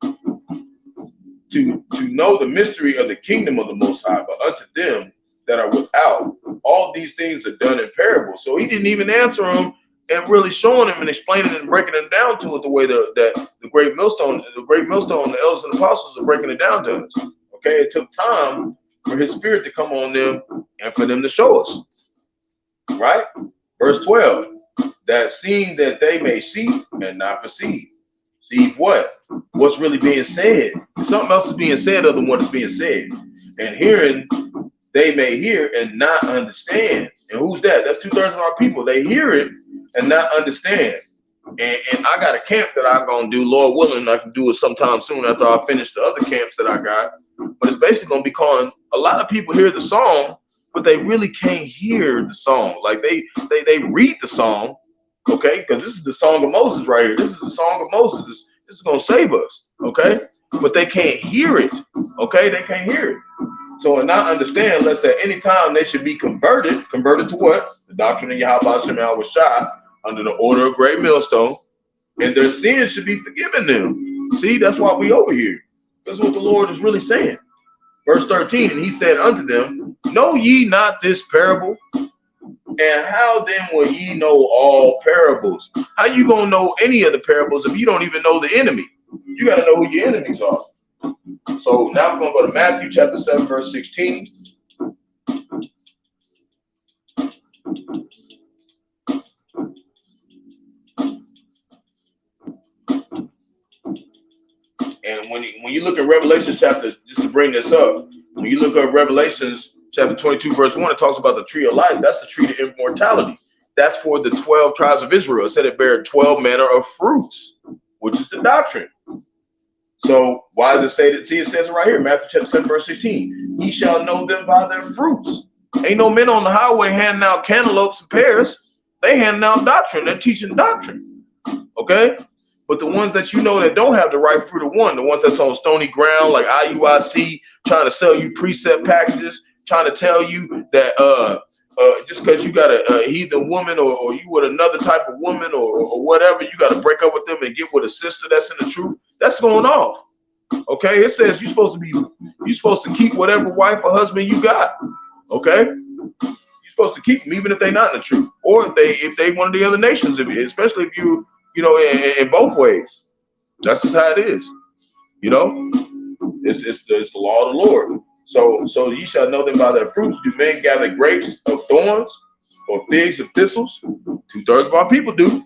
to know the mystery of the kingdom of the Most High, but unto them that are without, all these things are done in parables. So he didn't even answer them and really showing them and explaining and breaking them down to it the way that the great millstone, the elders and apostles are breaking it down to us. Okay, it took time for his spirit to come on them and for them to show us. Right? Verse 12, that seeing that they may see and not perceive. See what? What's really being said? Something else is being said other than what is being said. And hearing, they may hear and not understand. And who's that? That's 2/3 of our people. They hear it and not understand. And I got a camp that I'm going to do, Lord willing. I can do it sometime soon after I finish the other camps that I got. But it's basically going to be calling, a lot of people hear the song, but they really can't hear the song. Like they read the song. Okay, because this is the song of Moses right here. This is the song of Moses. This is going to save us. Okay, but they can't hear it. Okay, they can't hear it. So, and not understand, unless at any time they should be converted to what? The doctrine of Yahawashi under the order of great millstone, and their sins should be forgiven them. See, that's why we over here. That's what the Lord is really saying. Verse 13, and he said unto them, know ye not this parable? And how then will ye know all parables? How you gonna know any of the parables if you don't even know the enemy? You gotta know who your enemies are. So now we're gonna go to Matthew chapter 7, verse 16. And when you look at Revelation chapter, just to bring this up, when you look at Revelations chapter 22, verse 1, it talks about the tree of life. That's the tree of immortality. That's for the 12 tribes of Israel. It said it bare 12 manner of fruits, which is the doctrine. So why does it say that? See, it says it right here, Matthew chapter 7, verse 16. Ye shall know them by their fruits. Ain't no men on the highway handing out cantaloupes and pears. They handing out doctrine. They're teaching doctrine. Okay? But the ones that you know that don't have the right fruit of one, the ones that's on stony ground, like IUIC, trying to sell you precept packages, trying to tell you that just because you got a heathen woman or you with another type of woman or whatever, you got to break up with them and get with a sister that's in the truth. That's going off. Okay, it says you're supposed to keep whatever wife or husband you got. Okay, you're supposed to keep them even if they're not in the truth, or if they one of the other nations, especially if you know in both ways. That's just how it is. You know, it's the law of the Lord. So ye shall know them by their fruits. Do men gather grapes of thorns or figs of thistles? 2/3 of our people do.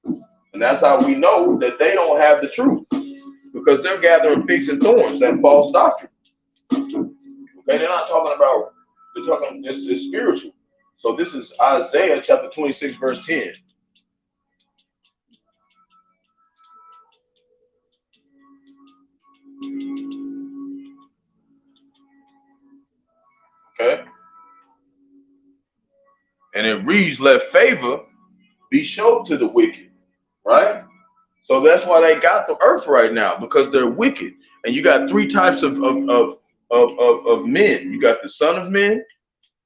And that's how we know that they don't have the truth, because they're gathering figs and thorns, that false doctrine. Okay, they're not talking about, they're talking, it's spiritual. So this is Isaiah chapter 26, verse 10. Okay. And it reads, let favor be shown to the wicked, right? So that's why they got the earth right now, because they're wicked. And you got three types of men. You got the son of men,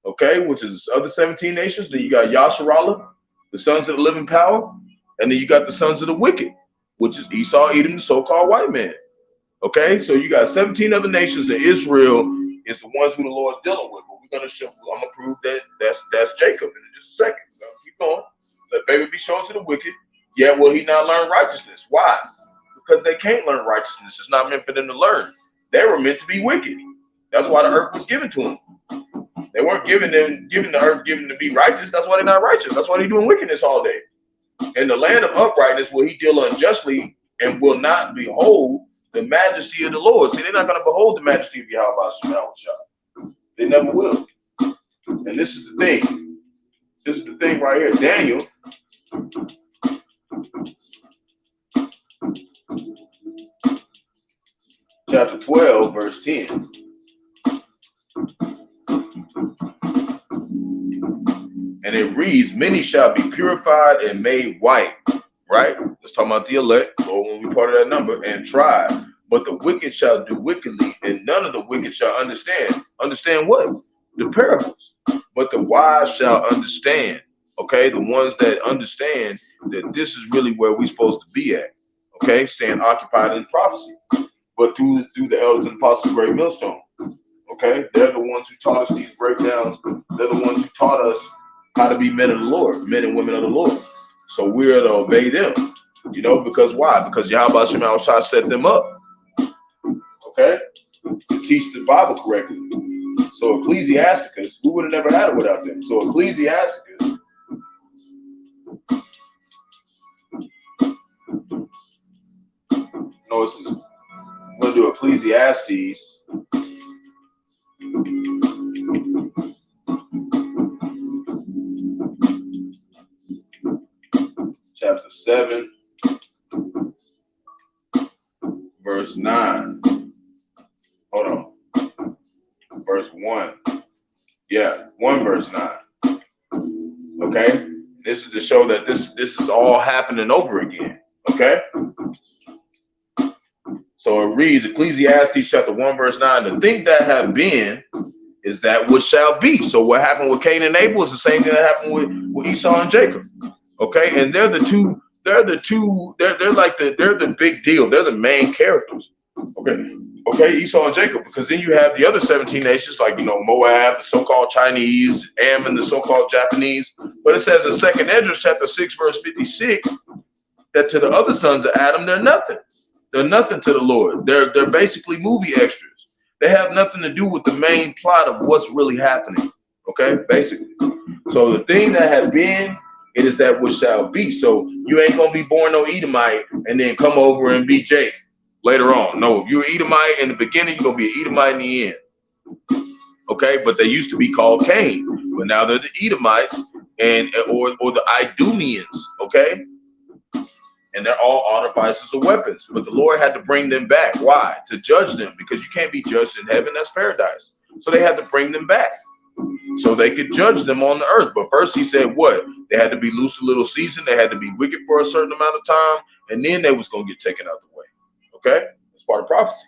okay, which is other 17 nations. Then you got Yasharallah, the sons of the living power. And then you got the sons of the wicked, which is Esau, Edom, the so-called white man. Okay, so you got 17 other nations, and Israel is the ones who the Lord's dealing with. But we're gonna show, I'm gonna prove that that's Jacob in just a second. So keep going. Let favor be shown to the wicked. Yet will he not learn righteousness? Why? Because they can't learn righteousness. It's not meant for them to learn. They were meant to be wicked. That's why the earth was given to them. They weren't given the earth given to be righteous. That's why they're not righteous. That's why they're doing wickedness all day. In the land of uprightness will he deal unjustly and will not behold the majesty of the Lord. See, they're not going to behold the majesty of Yahawashi. They never will. And this is the thing. This is the thing right here. Daniel chapter 12, verse 10. And it reads, many shall be purified and made white. Right? Let's talk about the elect, or when we part of that number, and tried. But the wicked shall do wickedly, and none of the wicked shall understand. Understand what? The parables. But the wise shall understand. Okay, the ones that understand that this is really where we're supposed to be at. Okay, staying occupied in prophecy. But through the elders and apostles of Great Millstone. Okay, they're the ones who taught us these breakdowns. They're the ones who taught us how to be men of the Lord, men and women of the Lord. So we're to obey them, you know, because why? Because Yahawashi set them up, okay, to teach the Bible correctly. So Ecclesiasticus, we would have never had it without them. So Ecclesiasticus, no, this is, I'm going to do Ecclesiastes. Chapter 7, verse 9. Hold on. Verse 1. Yeah, 1 verse 9. Okay? This is to show that this is all happening over again. Okay? So it reads, Ecclesiastes chapter 1, verse 9, the thing that have been is that which shall be. So what happened with Cain and Abel is the same thing that happened with Esau and Jacob. Okay, and they're like they're the big deal. They're the main characters. Okay, Esau and Jacob, because then you have the other 17 nations, like, you know, Moab, the so-called Chinese, Ammon, the so-called Japanese. But it says in 2nd Esdras chapter 6, verse 56, that to the other sons of Adam, they're nothing. They're nothing to the Lord. They're basically movie extras. They have nothing to do with the main plot of what's really happening. Okay, basically. So the thing that had been, it is that which shall be. So you ain't gonna be born no Edomite and then come over and be Jake later on. No, if you're an Edomite in the beginning, you're gonna be an Edomite in the end. Okay, but they used to be called Cain, but now they're the Edomites and or the Idumeans. Okay, and they're all artificers of weapons. But the Lord had to bring them back. Why? To judge them, because you can't be judged in heaven. That's paradise. So they had to bring them back. so they could judge them on the earth. But first he said what? They had to be loose a little season. They had to be wicked for a certain amount of time, and then they was going to get taken out the way. Okay? That's part of prophecy.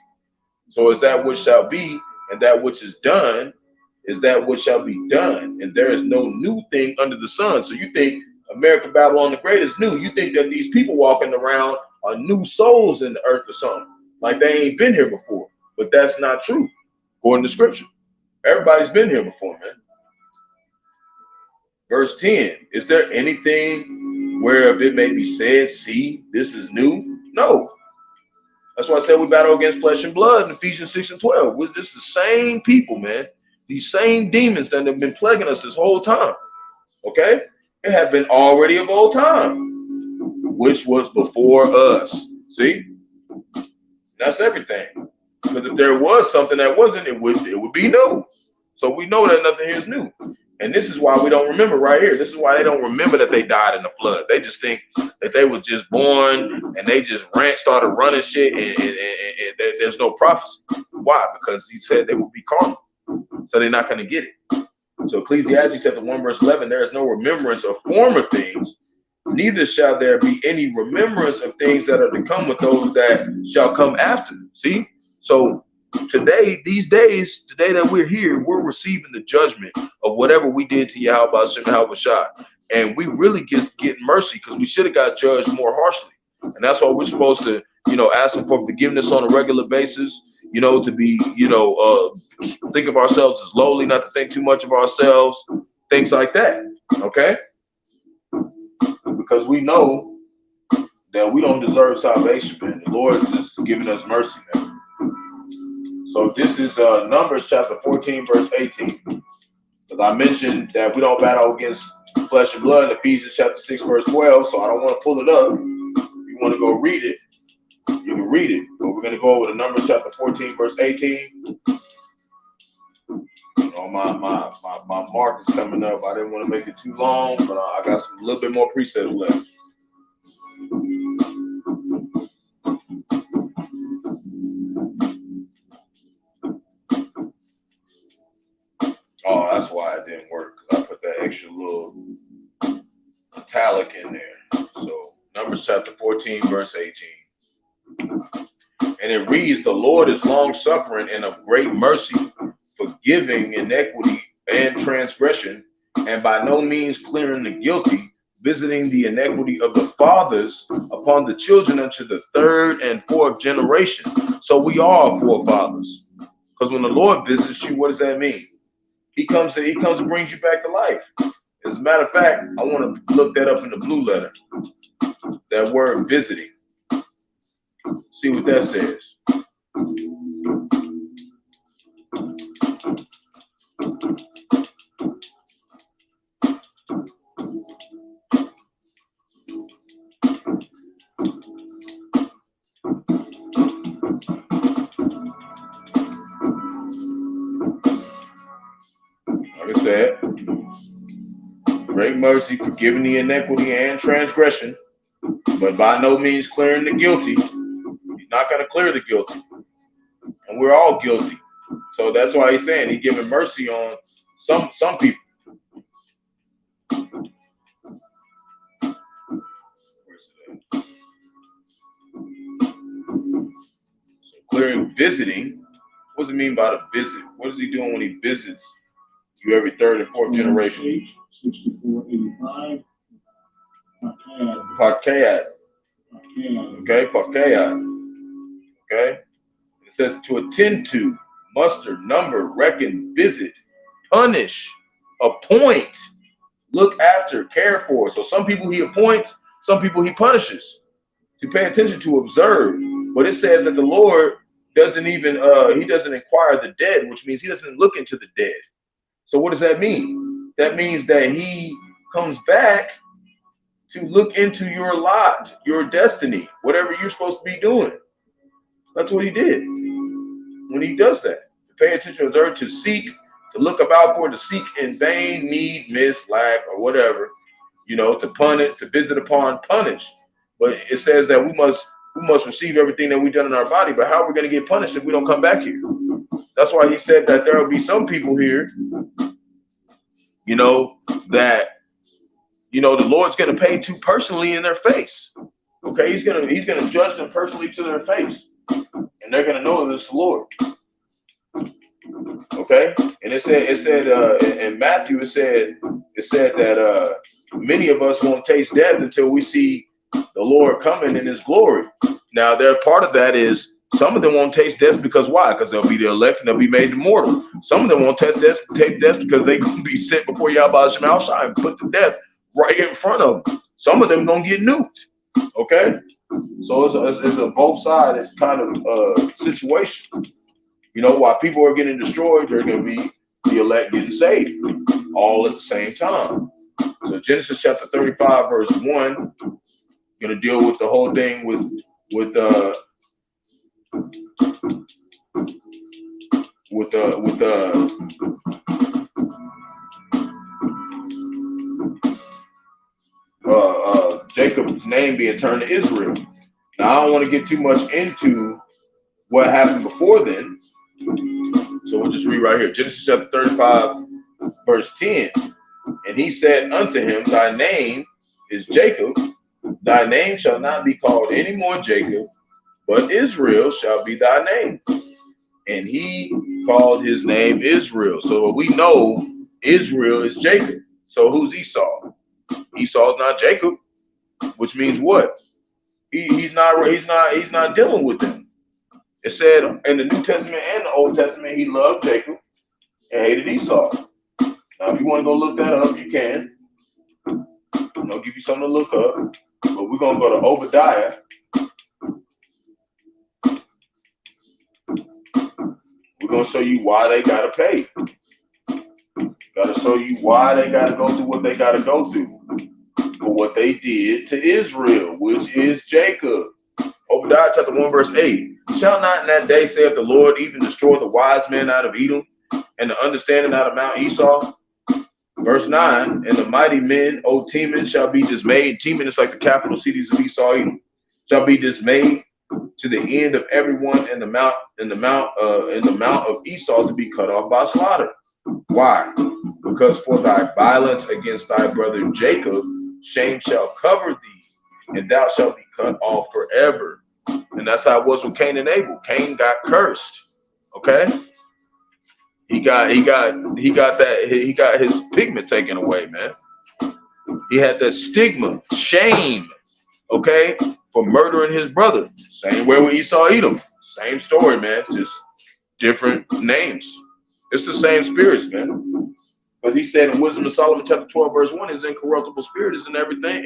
So is that which shall be, and that which is done is that which shall be done. And there is no new thing under the sun. So you think America, Babylon the Great is new. You think that these people walking around are new souls in the earth or something. Like they ain't been here before. But that's not true, according to scripture. Everybody's been here before, man. Verse 10, is there anything whereof it may be said, see, this is new? No. That's why I said we battle against flesh and blood in Ephesians 6 and 12. This is the same people, man. These same demons that have been plaguing us this whole time. Okay? It had been already of old time, which was before us. See? That's everything. Because if there was something that wasn't, it would be new. So we know that nothing here is new. And this is why we don't remember right here. This is why they don't remember that they died in the flood. They just think that they was just born and they just started running shit and there's no prophecy. Why? Because he said they would be carnal. So they're not going to get it. So Ecclesiastes chapter 1 verse 11, there is no remembrance of former things, neither shall there be any remembrance of things that are to come with those that shall come after. See? So today, these days, today that we're here, we're receiving the judgment of whatever we did to Yahawashi. And we really get mercy because we should have got judged more harshly. And that's why we're supposed to, ask him for forgiveness on a regular basis, to be, think of ourselves as lowly, not to think too much of ourselves, things like that. Okay? Because we know that we don't deserve salvation, man. The Lord is just giving us mercy, man. So this is Numbers chapter 14, verse 18. Because I mentioned that we don't battle against flesh and blood in Ephesians chapter 6, verse 12. So I don't want to pull it up. If you want to go read it, you can read it. But we're going to go over to Numbers chapter 14, verse 18. My mark is coming up. I didn't want to make it too long, but I got a little bit more precepts left. Oh, that's why it didn't work. I put that extra little italic in there. So Numbers chapter 14, verse 18. And it reads, the Lord is long suffering and of great mercy, forgiving iniquity and transgression, and by no means clearing the guilty, visiting the iniquity of the fathers upon the children unto the third and fourth generation. So we are forefathers. Because when the Lord visits you, what does that mean? He comes and brings you back to life. As a matter of fact, I want to look that up in the blue letter. That word visiting. See what that says. Like I said, great mercy, forgiving the iniquity and transgression, but by no means clearing the guilty. He's not going to clear the guilty. And we're all guilty. So that's why he's saying he's giving mercy on some people. Where's it at? So clearing visiting. What does it mean by the visit? What is he doing when he visits you every third and fourth generation? 6485. Pakayat. Okay, Pakayat. Okay. It says to attend to, muster, number, reckon, visit, punish, appoint, look after, care for. So some people he appoints, some people he punishes. To pay attention to, observe. But it says that the Lord doesn't even he doesn't inquire the dead, which means he doesn't look into the dead. So what does that mean? That means that he comes back to look into your lot, your destiny, whatever you're supposed to be doing. That's what he did when he does that. To pay attention, observe, to seek, to look about for, to seek in vain, need, miss, lack, or whatever, to punish, to visit upon, punish. But it says that we must receive everything that we've done in our body. But how are we going to get punished if we don't come back here? That's why he said that there will be some people here you know, that, you know, the Lord's going to pay to personally in their face. Okay, he's gonna judge them personally to their face, and they're gonna know that it's the Lord. Okay, and it said in Matthew it said that many of us won't taste death until we see the Lord coming in His glory. Now, there part of that is some of them won't taste death because why? Because they'll be the elect and they'll be made immortal. Some of them won't taste death because they're gonna be sent before Yahawashi and put to death right in front of them. Some of them gonna get nuked. Okay, so it's a both sides kind of situation. You know, while people are getting destroyed, they're going to be the elect getting saved all at the same time. So Genesis chapter 35 verse 1, going to deal with the whole thing with Jacob's name being turned to Israel. Now, I don't want to get too much into what happened before then. So we'll just read right here. Genesis chapter 35, verse 10. And he said unto him, thy name is Jacob. Thy name shall not be called any more Jacob, but Israel shall be thy name. And he called his name Israel. So we know Israel is Jacob. So who's Esau? Esau is not Jacob, which means what? He's not dealing with them. It said in the New Testament and the Old Testament, he loved Jacob and hated Esau. Now, if you want to go look that up, you can. I'll give you something to look up. But we're going to go to Obadiah. We're going to show you why they got to pay. Got to show you why they got to go through what they got to go through for what they did to Israel, which is Jacob. Obadiah chapter 1 verse 8. Shall not in that day, saith the Lord, even destroy the wise men out of Edom and the understanding out of Mount Esau? Verse 9. And the mighty men, O Teman, shall be dismayed. Teman is like the capital cities of Esau, Edom. Shall be dismayed to the end of everyone in the mount of Esau to be cut off by slaughter. Why? Because for thy violence against thy brother Jacob, shame shall cover thee, and thou shalt be cut off forever. And that's how it was with Cain and Abel. Cain got cursed. Okay, he got his pigment taken away, man. He had that stigma, shame, okay, for murdering his brother. Same way with Esau, Edom. Same story, man. Just different names. It's the same spirits, man. But he said in Wisdom of Solomon chapter 12 verse 1, his incorruptible spirit is in everything.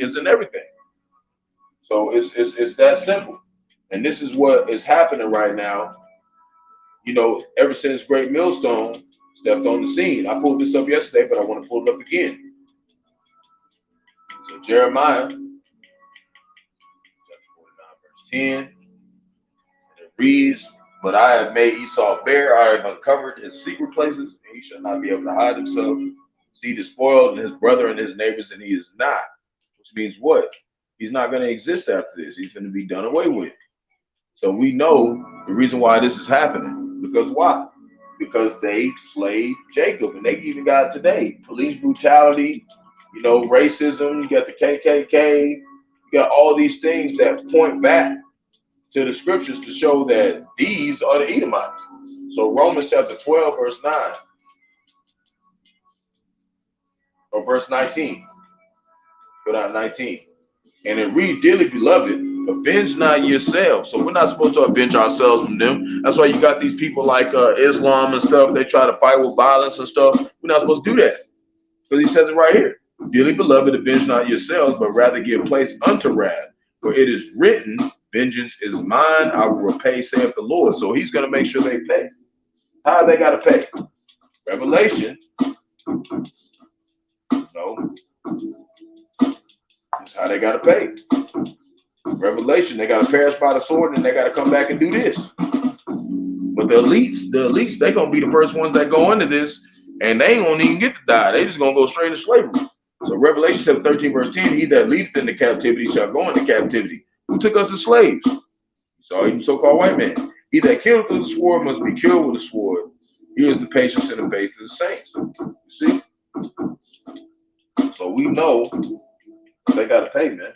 So it's that simple. And this is what is happening right now. You know, ever since Great Millstone stepped on the scene. I pulled this up yesterday, but I want to pull it up again. So Jeremiah chapter 49 verse 10. And it reads, but I have made Esau bare, I have uncovered his secret places, and he shall not be able to hide himself. Seed is spoiled, and his brother and his neighbors, and he is not. Which means what? He's not going to exist after this. He's going to be done away with. So we know the reason why this is happening. Because why? Because they slaved Jacob, and they even got it today. Police brutality, you know, racism, you got the KKK, you got all these things that point back to the scriptures to show that these are the Edomites. So Romans chapter 12, verse 9. Or verse 19. Put out 19. And it read, dearly beloved, avenge not yourselves. So we're not supposed to avenge ourselves from them. That's why you got these people like Islam and stuff. They try to fight with violence and stuff. We're not supposed to do that. Because he says it right here. Dearly beloved, avenge not yourselves, but rather give place unto wrath. For it is written, vengeance is mine, I will repay, saith the Lord. So he's going to make sure they pay. How they got to pay? Revelation. No. That's how they got to pay. Revelation, they got to perish by the sword, and they got to come back and do this. But the elites, they going to be the first ones that go into this, and they ain't going to even get to die. They just going to go straight into slavery. So Revelation chapter 13, verse 10, he that leadeth into captivity shall go into captivity. Who took us as slaves? So even so-called white man. He that killeth with the sword must be killed with the sword. Here is the patience in the face of the saints. You see? So we know they got to pay, man.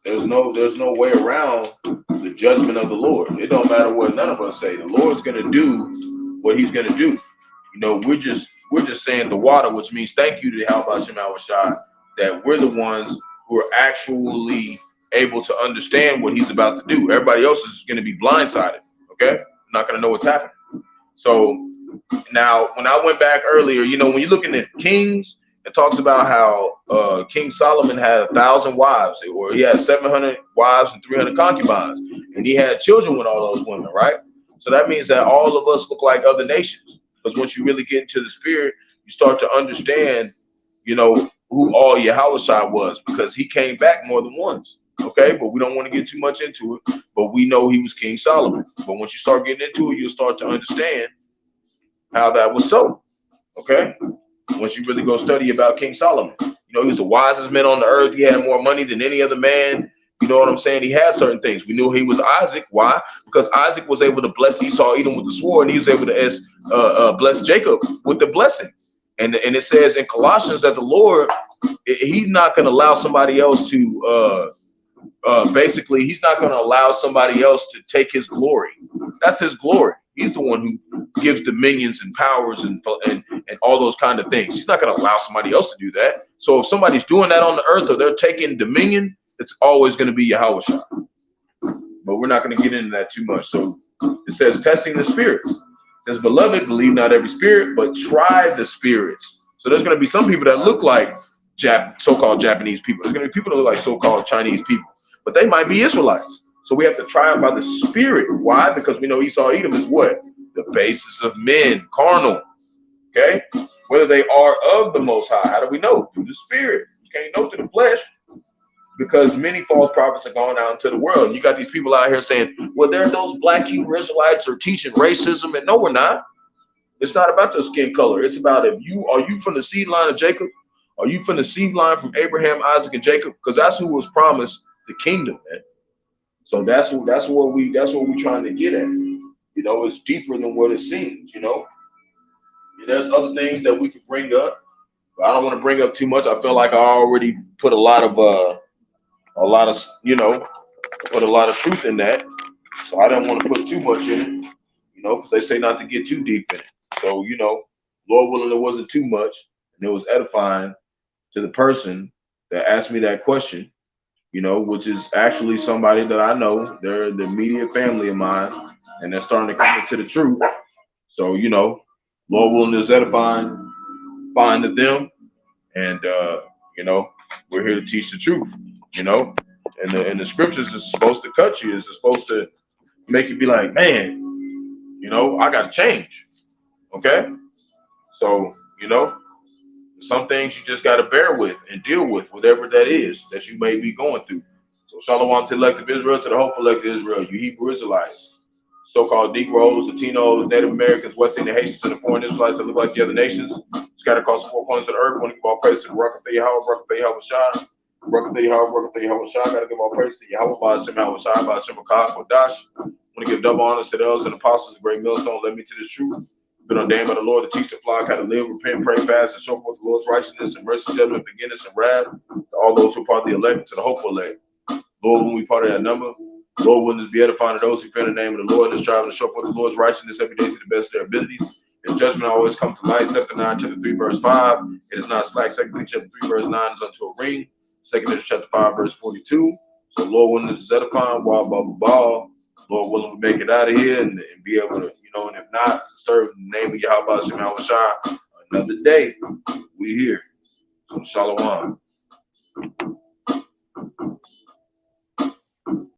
There's no way around the judgment of the Lord. It don't matter what none of us say. The Lord's gonna do what He's gonna do. You know, we're just saying the water, which means thank you to Yahawashi, that we're the ones who are actually able to understand what He's about to do. Everybody else is gonna be blindsided. Okay, not gonna know what's happening. So now, when I went back earlier, you know, when you're looking at Kings, it talks about how King Solomon had 1,000 wives, or he had 700 wives and 300 concubines, and he had children with all those women, right? So that means that all of us look like other nations, because once you really get into the spirit, you start to understand, you know, who all Yahawashi was, because he came back more than once. Okay, but we don't want to get too much into it. But we know he was King Solomon. But once you start getting into it, you'll start to understand how that was so. Okay, once you really go study about King Solomon, you know, he was the wisest man on the earth. He had more money than any other man. You know what I'm saying? He had certain things. We knew he was Isaac. Why? Because Isaac was able to bless Esau, Edom with the sword, and he was able to bless Jacob with the blessing. And it says in Colossians that the Lord, He's not going to allow somebody else to basically, He's not going to allow somebody else to take His glory. That's His glory. He's the one who gives dominions and powers and all those kind of things. He's not going to allow somebody else to do that. So if somebody's doing that on the earth, or they're taking dominion, it's always going to be Yahawashi. But we're not going to get into that too much. So it says testing the spirits. It says, beloved, believe not every spirit, but try the spirits. So there's going to be some people that look like so-called Japanese people. There's going to be people that look like so-called Chinese people, but they might be Israelites. So we have to try them by the spirit. Why? Because we know Esau, Edom is what? The basis of men, carnal. Okay? Whether they are of the Most High. How do we know? Through the spirit. You can't know through the flesh, because many false prophets are going out into the world. And you got these people out here saying, well, they're those black Hebrew Israelites are teaching racism. And no, we're not. It's not about your skin color. It's about are you from the seed line of Jacob? Are you from the seed line from Abraham, Isaac, and Jacob? Because that's who was promised the kingdom, man. So that's what we're trying to get at. You know, it's deeper than what it seems. You know, and there's other things that we could bring up, but I don't want to bring up too much. I feel like I already put a lot of you know, put a lot of truth in that. So I didn't want to put too much in it. You know, because they say not to get too deep in it. So you know, Lord willing, it wasn't too much, and it was edifying to the person that asked me that question. You know, which is actually somebody that I know. They're the immediate family of mine, and they're starting to come into the truth. So, you know, Lord willing, is edifying, fine to them. And, you know, we're here to teach the truth, you know, and the scriptures is supposed to cut you. It's supposed to make you be like, man, you know, I got to change. Okay. So, you know, some things you just got to bear with and deal with, whatever that is that you may be going through. So shalom to elective Israel, to the hopeful elective Israel, you Hebrew Israelites, so-called Negroes, Latinos, Native Americans, West Indian Haitians, and the foreign Israelites that look like the other nations, scattered across the four corners of the earth. Want to give all praise to the Barak, Yahawah, Yahawashi, Barak, Yahawah, Yahawashi. Got to give all praise to Yahawah, Bahasham, Bahasham, Qadash. Want to give double honors to the elders and apostles, the great millstone, led me to the truth. Been ordained by the Lord to teach the flock how to live, repent, pray, fast, and show forth the Lord's righteousness and mercy, judgment, beginnings, and wrath to all those who are part of the elect, to the hopeful elect. Lord, when we part of that number, Lord, wouldn't be edifying to those who fear the name of the Lord and striving to show forth the Lord's righteousness every day to the best of their abilities. And judgment always comes to light. Chapter 9, chapter 3, verse 5. It is not slack. 2 Peter chapter 3, verse 9 is unto a ring. 2 Peter chapter 5, verse 42. So, Lord, when this is edifying, ball. Lord willing, we make it out of here and be able to, you know, and if not, serve in the name of Yahawah Yahawashi another day. We here. So, shalom.